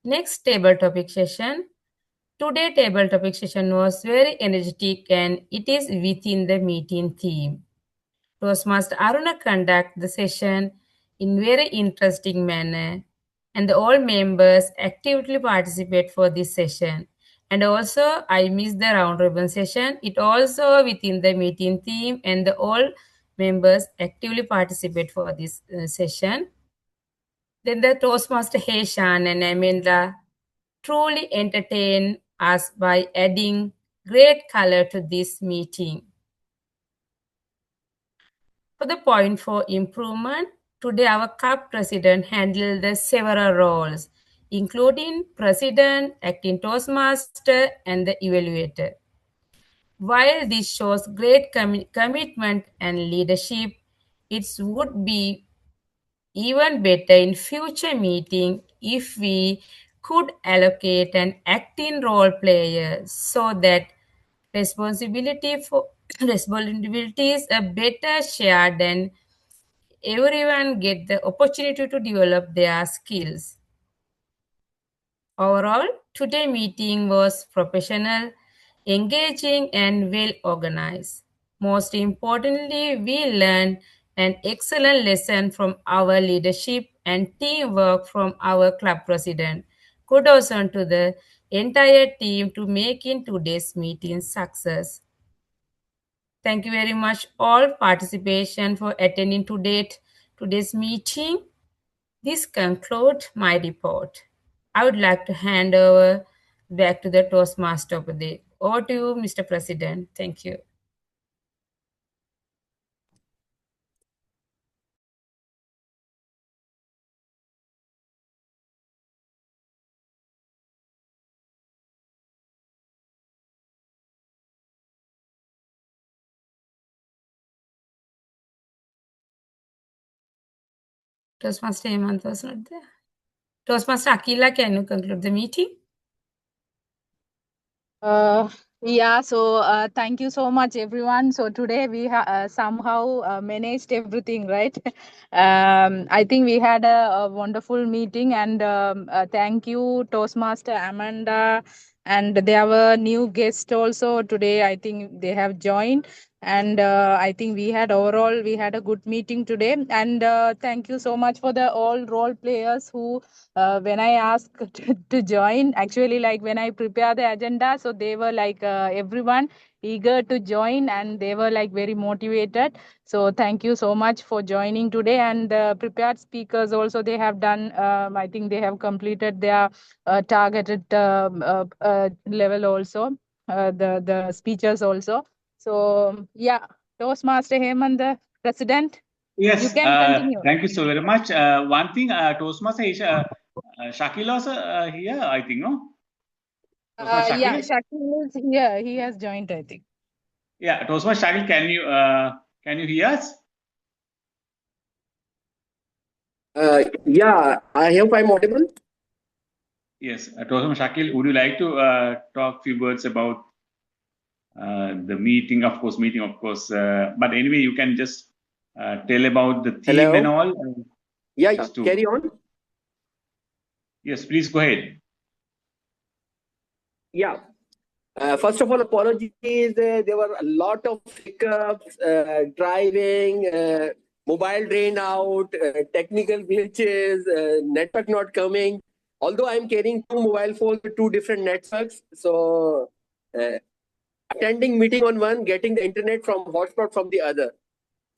Next table topic session. Today table topic session was very energetic and it is within the meeting theme. Toastmaster Aruna conduct the session in very interesting manner and all members actively participate for this session. And also I missed the round robin session. It also within the meeting theme and all members actively participate for this session. Then the Toastmaster Heshan and Amanda truly entertain us by adding great color to this meeting. For the point for improvement, today our CUP president handled the several roles, including president, acting Toastmaster, and the evaluator. While this shows great commitment and leadership, it would be even better in future meeting if we could allocate an acting role player so that responsibilities are better shared and everyone get the opportunity to develop their skills. Overall, today's meeting was professional, engaging, and well organized. Most importantly, we learned an excellent lesson from our leadership and teamwork from our club president. Kudos on to the entire team to making today's meeting success. Thank you very much all participation for attending today's meeting. This concludes my report. I would like to hand over back to the Toastmaster of the day. Over to you, Mr. President. Thank you. Toastmaster Hemant was not there. Toastmaster Akila, can you conclude the meeting? Yeah, so thank you so much, everyone. So today we somehow managed everything, right? I think we had a wonderful meeting, and thank you, Toastmaster Amanda. And there were new guests also today. I think they have joined, and I think we had a good meeting today. And thank you so much for the all role players who when I asked to join, actually, like when I prepare the agenda, so they were like everyone eager to join and they were like very motivated. So thank you so much for joining today. And prepared speakers also, they have done, I think they have completed their targeted level also, the speeches also. So yeah, Toastmaster Hemant, the president. Yes, You can continue. thank you so very much. One thing, Toastmaster Shakil also here, I think, no? Toastmaster Yeah, Shakil? Shakil is here. He has joined, I think. Yeah, Toastmaster Shakil, can you hear us? Yeah, I hope I'm audible. Yes, Toastmaster Shakil, would you like to talk a few words about the meeting, of course, but anyway, you can just tell about the theme Hello? and all. Yeah, Just to, carry on. yes, please go ahead. Yeah. First of all, apologies. There were a lot of hiccups, driving, mobile drain out, technical glitches, network not coming. Although I'm carrying two mobile phones with two different networks, so attending meeting on one, getting the internet from hotspot from the other.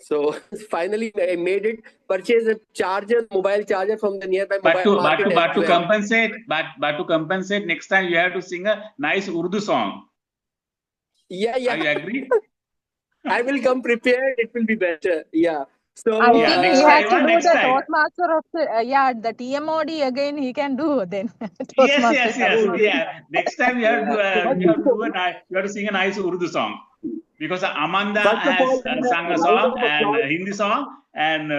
So finally, I made it. Purchase a charger, mobile charger from the nearby mobile market as well. To compensate, next time you have to sing a nice Urdu song. Yeah. Are you agree? I will come prepared. It will be better. Yeah. So I think he has to do next the time. Toastmaster of the TMOD again. He can do then. Yes. Yeah. Next time you have to sing a nice Urdu song, because Amanda has sung a song and a Hindi song, and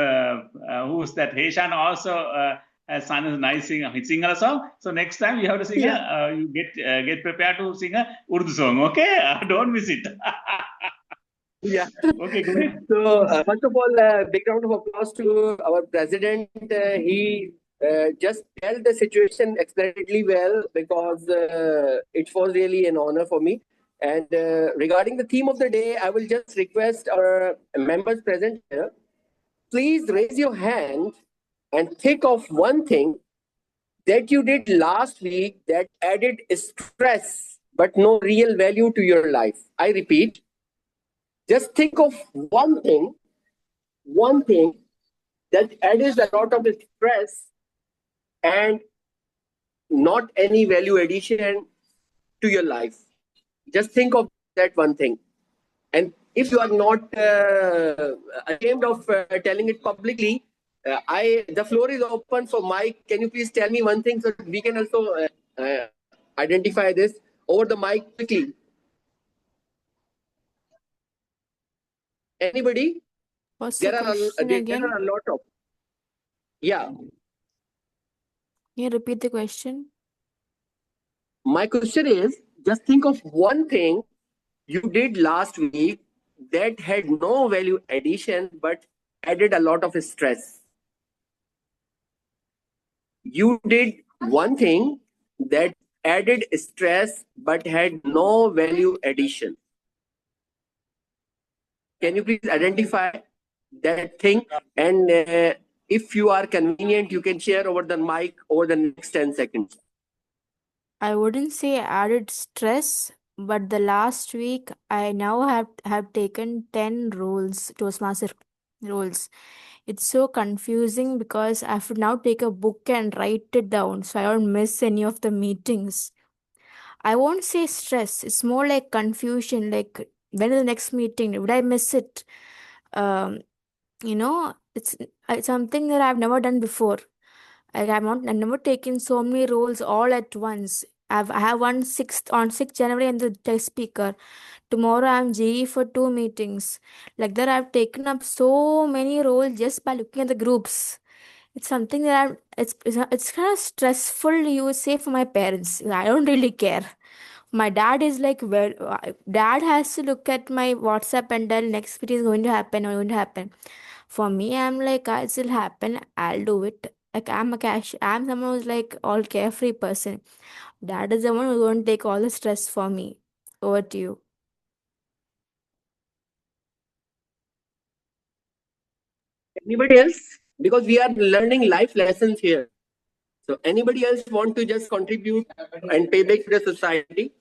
who's that? Heshan also has sung a nice singer song. So next time you have to sing you get prepared to sing a Urdu song. Okay, don't miss it. Yeah. Okay, go ahead. So first of all, big round of applause to our president. He just dealt the situation explicitly well, because it was really an honor for me. And regarding the theme of the day, I will just request our members present here, please raise your hand and think of one thing that you did last week that added stress but no real value to your life. I repeat, just think of one thing that adds a lot of stress and not any value addition to your life. Just think of that one thing. And if you are not ashamed of telling it publicly, the floor is open for mic. Can you please tell me one thing so that we can also identify this over the mic quickly? Anybody? What's the question There again? are a lot of. Yeah. Can you repeat the question? My question is, just think of one thing you did last week that had no value addition but added a lot of stress. You did one thing that added stress but had no value addition. Can you please identify that thing? And if you are convenient, you can share over the mic over the next 10 seconds. I wouldn't say added stress, but the last week I now have taken 10 roles, Toastmaster roles. It's so confusing because I have to now take a book and write it down so I don't miss any of the meetings. I won't say stress, it's more like confusion, like when is the next meeting? Would I miss it? It's something that I've never done before. Like I've never taken so many roles all at once. I have one on 6th January and the test speaker. Tomorrow I'm GE for 2 meetings. Like that I've taken up so many roles just by looking at the groups. It's something that it's kind of stressful, you would say, for my parents. I don't really care. My dad is like, well, dad has to look at my WhatsApp and tell next meeting is going to happen or going to happen. For me, I'm like, it will happen. I'll do it. Like I'm someone who's like all carefree person. Dad is the one who's going to take all the stress for me. Over to you. Anybody else? Because we are learning life lessons here. So anybody else want to just contribute and pay back to the society?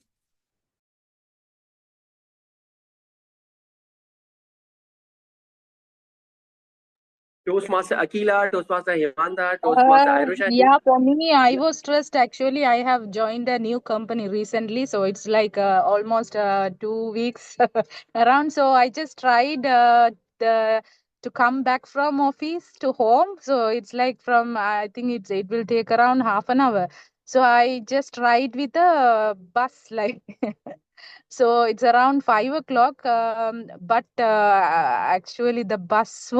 Toastmaster Akila, Toastmaster Himanda, Toastmaster Irusha. Yeah, for me, I was stressed. Actually, I have joined a new company recently, so it's like almost 2 weeks around. So I just tried to come back from office to home. So it's like from I think it will take around half an hour. So I just tried with a bus, like. So it's around 5 o'clock. But actually, the bus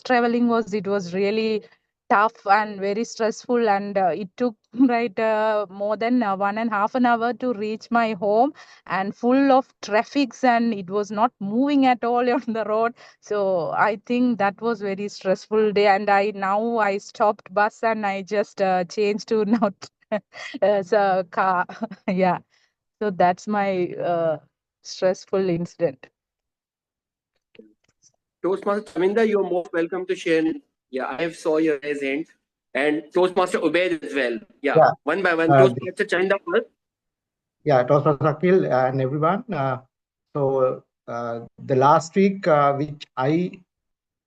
traveling was really tough and very stressful, and it took more than 1.5 an hour to reach my home, and full of traffics, and it was not moving at all on the road. So I think that was very stressful day, and I stopped bus and I just changed to not so car. Yeah. So that's my stressful incident. Toastmaster Chaminda, you're most welcome to share. Yeah, I have saw your raised hand. And Toastmaster Ubaid as well. Yeah, Yeah. one by one. Uh, Toastmaster Chaminda first. yeah, Toastmaster Akhil and everyone. So the last week, which I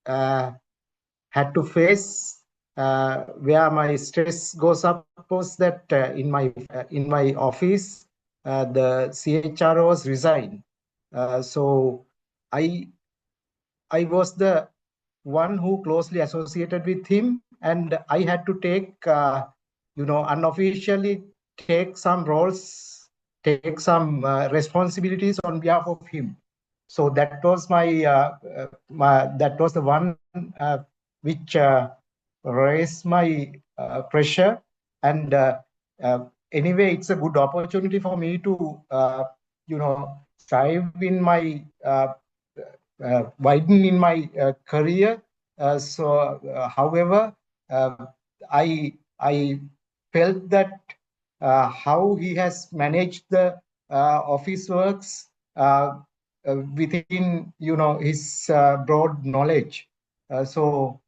had to face, where my stress goes up, was that in my office, the CHROs resigned. So I I was the one who closely associated with him, and I had to take, unofficially take some roles, take some responsibilities on behalf of him. So that was that was the one which raised my pressure. And anyway, it's a good opportunity for me to, strive in my widen in my career. However, I felt that how he has managed the office works within his broad knowledge. So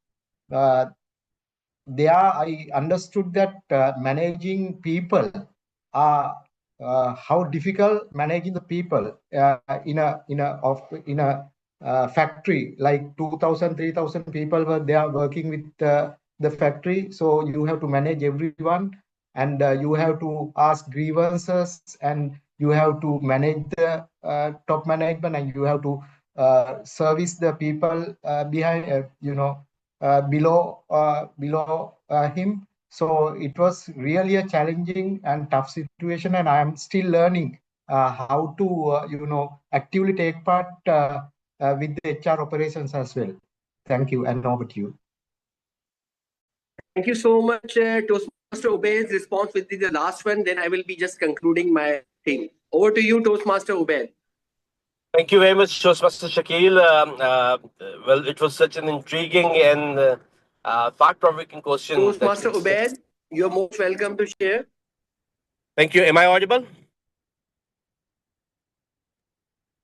there I understood that managing people how difficult managing the people in a factory, like 2,000, 3,000 people were there working with the factory. So you have to manage everyone, and you have to ask grievances, and you have to manage the top management, and you have to service the people behind below him. So it was really a challenging and tough situation, and I am still learning how to actively take part with the HR operations as well. Thank you, and over to you. Thank you so much, Toastmaster Ubaid's response will be the last one. Then I will be just concluding my thing. Over to you, Toastmaster Ubaid. Thank you very much, Toastmaster Shakil. Well, it was such an intriguing and thought-provoking question. Toastmaster Ubaid, you're most welcome to share. Thank you. Am I audible?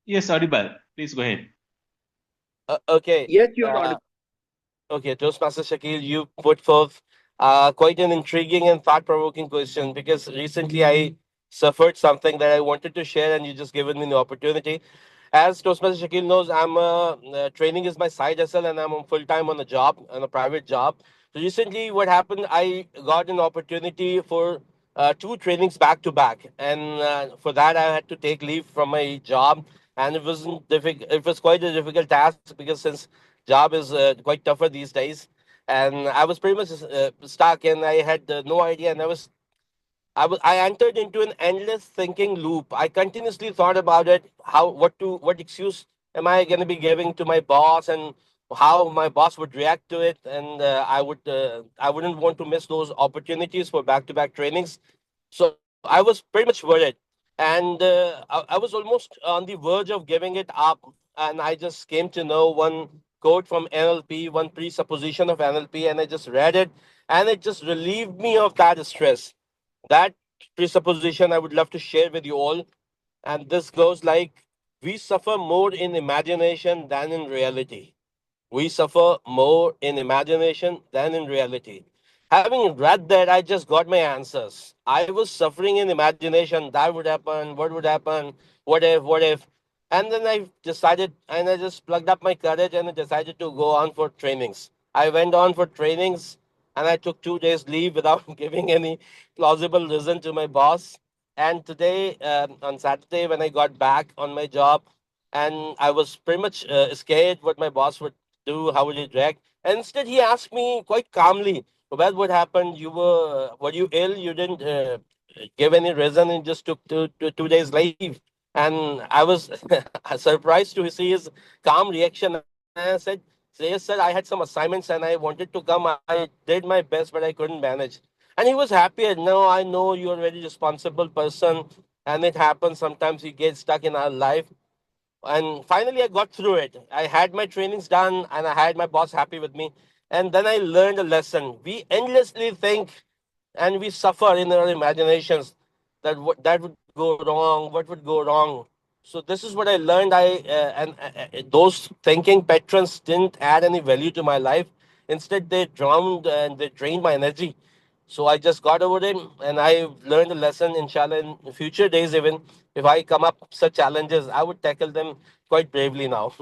Yes, audible. Please go ahead. Okay. Yes, you are audible. Okay, Toastmaster Shakil, you put forth quite an intriguing and thought-provoking question, because recently I suffered something that I wanted to share, and you just given me the opportunity. As Toastmaster Shakil knows, I'm training is my side hustle, and I'm full time on a private job. So recently, what happened? I got an opportunity for two trainings back to back, and for that I had to take leave from my job, and it wasn't difficult. It was quite a difficult task, because since job is quite tougher these days, and I was pretty much stuck, and I had no idea, and I entered into an endless thinking loop. I continuously thought about it, what excuse am I going to be giving to my boss, and how my boss would react to it, and I wouldn't want to miss those opportunities for back to back trainings. So I was pretty much worried, and I was almost on the verge of giving it up, and I just came to know one quote from NLP, one presupposition of NLP, and I just read it, and it just relieved me of that stress. That presupposition I would love to share with you all. And this goes like, we suffer more in imagination than in reality. We suffer more in imagination than in reality. Having read that, I just got my answers. I was suffering in imagination. That would happen. What would happen? What if? What if? And then I decided, and I just plugged up my courage, and I decided to go on for trainings. I went on for trainings, and I took 2 days leave without giving any plausible reason to my boss. And today, on Saturday, when I got back on my job, and I was pretty much scared what my boss would do, how would he react. And instead, he asked me quite calmly, well, what happened? Were you ill? You didn't give any reason, and just took 2 days leave. And I was surprised to see his calm reaction. And I said, yes, sir, I had some assignments and I wanted to come. I did my best, but I couldn't manage. And he was happy. No, I know you're a very responsible person, and it happens. Sometimes we get stuck in our life. And finally, I got through it. I had my trainings done, and I had my boss happy with me. And then I learned a lesson. We endlessly think, and we suffer in our imaginations that that would go wrong, what would go wrong. So this is what I learned. Those thinking patrons didn't add any value to my life. Instead, they drowned and they drained my energy. So I just got over it, and I learned a lesson. Inshallah, in future days, even if I come up such challenges, I would tackle them quite bravely now.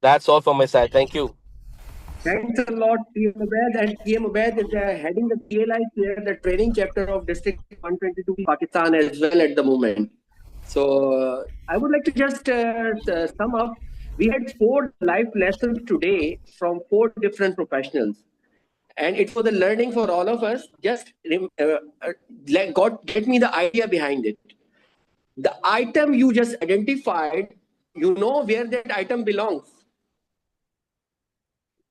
That's all from my side. Thank you. Thanks a lot, PM Ubaid. And PM Ubaid is heading the TLI here, the training chapter of District 122 Pakistan as well at the moment. So I would like to just sum up. We had 4 life lessons today from 4 different professionals. And it was a learning for all of us. Just get me the idea behind it. The item you just identified, you know where that item belongs.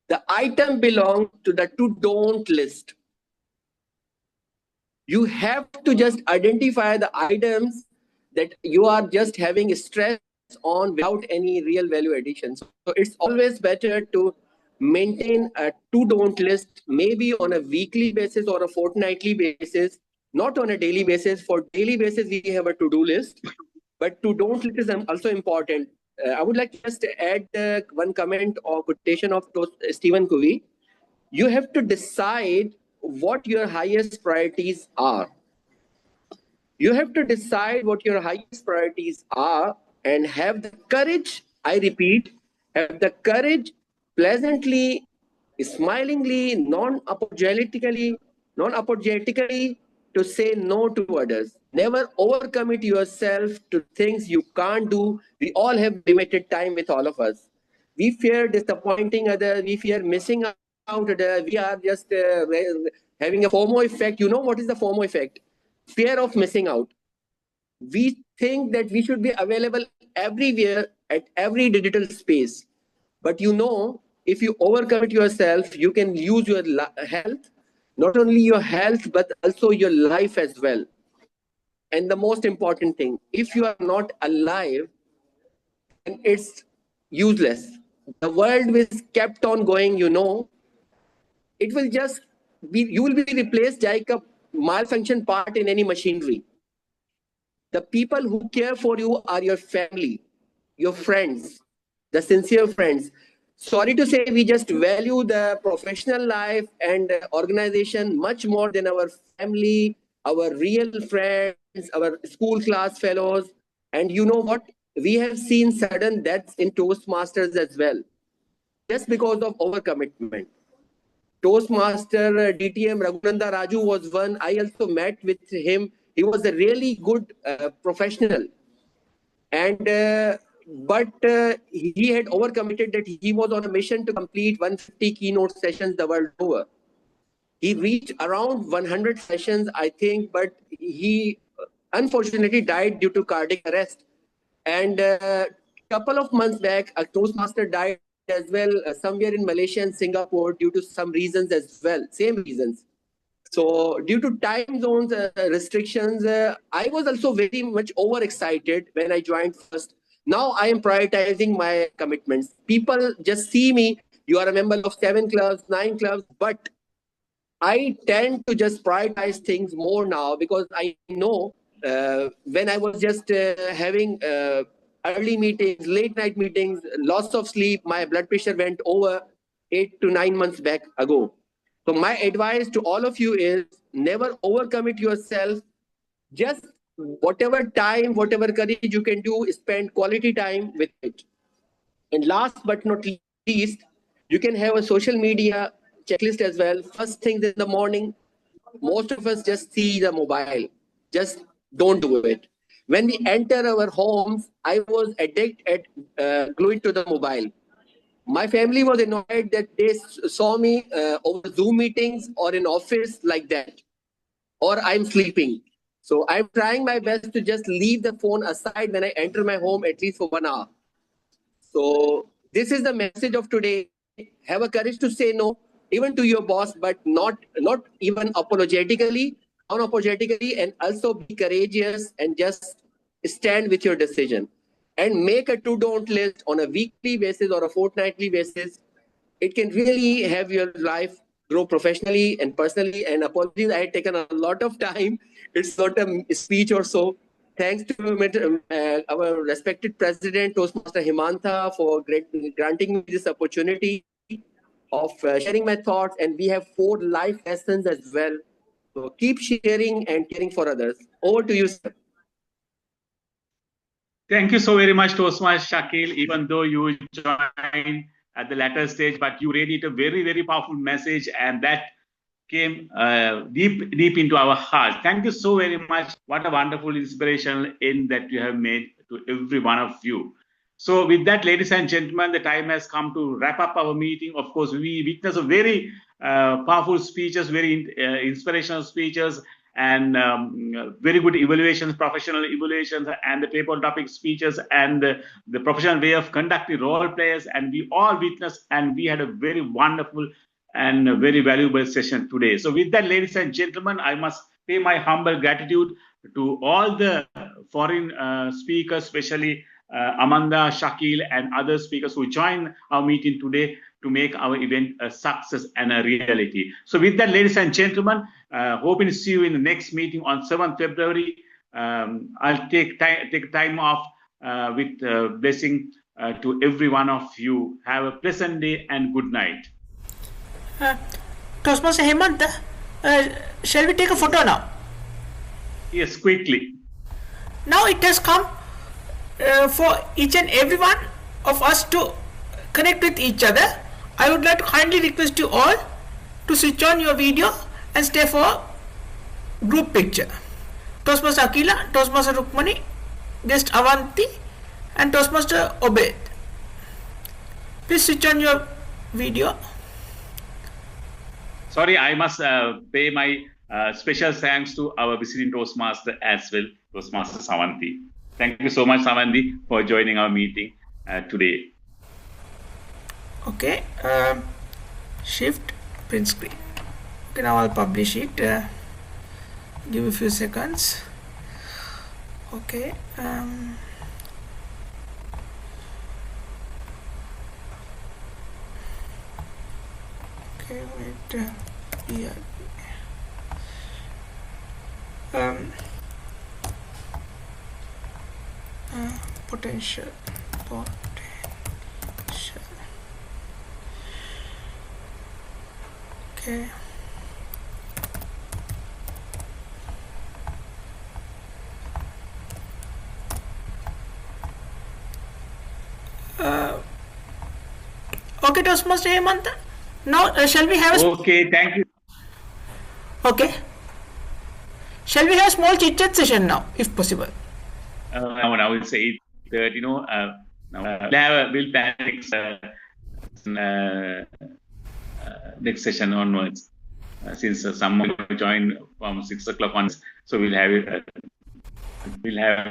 The item belongs to the to-don't list. You have to just identify the items that you are just having stress on without any real value addition. So it's always better to maintain a to-don't list, maybe on a weekly basis or a fortnightly basis, not on a daily basis. For daily basis, we have a to-do list, but to-don't list is also important. I would like to just add one comment or quotation of Stephen Covey. You have to decide what your highest priorities are. You have to decide what your highest priorities are and have the courage, I repeat, have the courage pleasantly, smilingly, non-apologetically to say no to others. Never overcommit yourself to things you can't do. We all have limited time with all of us. We fear disappointing others. We fear missing out. We are just having a FOMO effect. You know what is the FOMO effect? Fear of missing out. We think that we should be available everywhere at every digital space. But you know, if you overcommit yourself, you can lose your health, not only your health, but also your life as well. And the most important thing, if you are not alive, then it's useless. The world is kept on going, you know. It will just be, you will be replaced like a malfunction part in any machinery. The people who care for you are your family, your friends, the sincere friends. Sorry to say, we just value the professional life and organization much more than our family, our real friends, our school class fellows. And you know what? We have seen sudden deaths in Toastmasters as well, just because of overcommitment. Toastmaster DTM Raghunanda Raju was one. I also met with him. He was a really good professional. And but he had overcommitted that he was on a mission to complete 150 keynote sessions the world over. He reached around 100 sessions, I think, but he unfortunately died due to cardiac arrest. And a couple of months back, a Toastmaster died as well, somewhere in Malaysia and Singapore due to some reasons as well, same reasons. So due to time zones restrictions, I was also very much overexcited when I joined first. Now I am prioritizing my commitments. People just see me, you are a member of 7 clubs, 9 clubs, but I tend to just prioritize things more now because I know when I was just having early meetings, late night meetings, loss of sleep, my blood pressure went over 8 to 9 months back ago. So my advice to all of you is never overcommit yourself. Just whatever time, whatever courage you can do, spend quality time with it. And last but not least, you can have a social media checklist as well. First things in the morning, most of us just see the mobile. Just don't do it. When we enter our homes, I was addicted at glued to the mobile. My family was annoyed that they saw me over Zoom meetings or in office like that, or I'm sleeping. So I'm trying my best to just leave the phone aside when I enter my home at least for 1 hour. So this is the message of today. Have a courage to say no, even to your boss, but not even apologetically, unapologetically, and also be courageous and just stand with your decision. And make a to-don't list on a weekly basis or a fortnightly basis. It can really have your life grow professionally and personally. And apologies, I had taken a lot of time. It's not a speech or so. Thanks to our respected president, Toastmaster Hemanta, for granting me this opportunity of sharing my thoughts. And we have 4 life lessons as well. So keep sharing and caring for others. Over to you, sir. Thank you so very much, Toastmaster Shakil, even though you joined at the latter stage, but you radiated a very, very powerful message, and that came deep into our heart. Thank you so very much. What a wonderful inspirational end that you have made to every one of you. So with that, ladies and gentlemen, the time has come to wrap up our meeting. Of course, we witnessed a very powerful speeches, very inspirational speeches, and very good evaluations, professional evaluations, and the paper topic speeches, and the professional way of conducting role players. And we all witnessed, and we had a very wonderful and a very valuable session today. So with that, ladies and gentlemen, I must pay my humble gratitude to all the foreign speakers, especially Amanda, Shakil, and other speakers who joined our meeting today to make our event a success and a reality. So with that, ladies and gentlemen, hoping to see you in the next meeting on 7th February. I'll take time off with blessing to every one of you. Have a pleasant day and good night. Toastmaster Hemanta, shall we take a photo now? Yes, quickly. Now it has come for each and every one of us to connect with each other. I would like to kindly request you all to switch on your video and stay for group picture. Toastmaster Akila, Toastmaster Rukmani, guest Avanti, and Toastmaster Obed. Please switch on your video. Sorry, I must pay my special thanks to our visiting Toastmaster as well, Toastmaster Savanthi. Thank you so much, Savanthi, for joining our meeting today. Okay, shift print screen. Okay, now I'll publish it. Give a few seconds. Okay. Okay, wait. Yeah. Potential. Okay. Okay, Toastmaster Hemanta. Now, shall we have a... Okay, thank you. Okay. Shall we have a small chit-chat session now, if possible? Now it's 8:30, now we'll plan next session onwards. Since some will join from 6 o'clock onwards, so we'll have it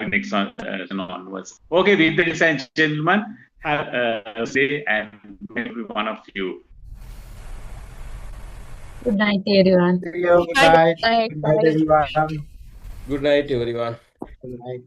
next session onwards. Okay, ladies and gentlemen, have a day and every one of you. Good night, everyone. Good night. Bye. Good night, everyone. Good night, everyone. Good night.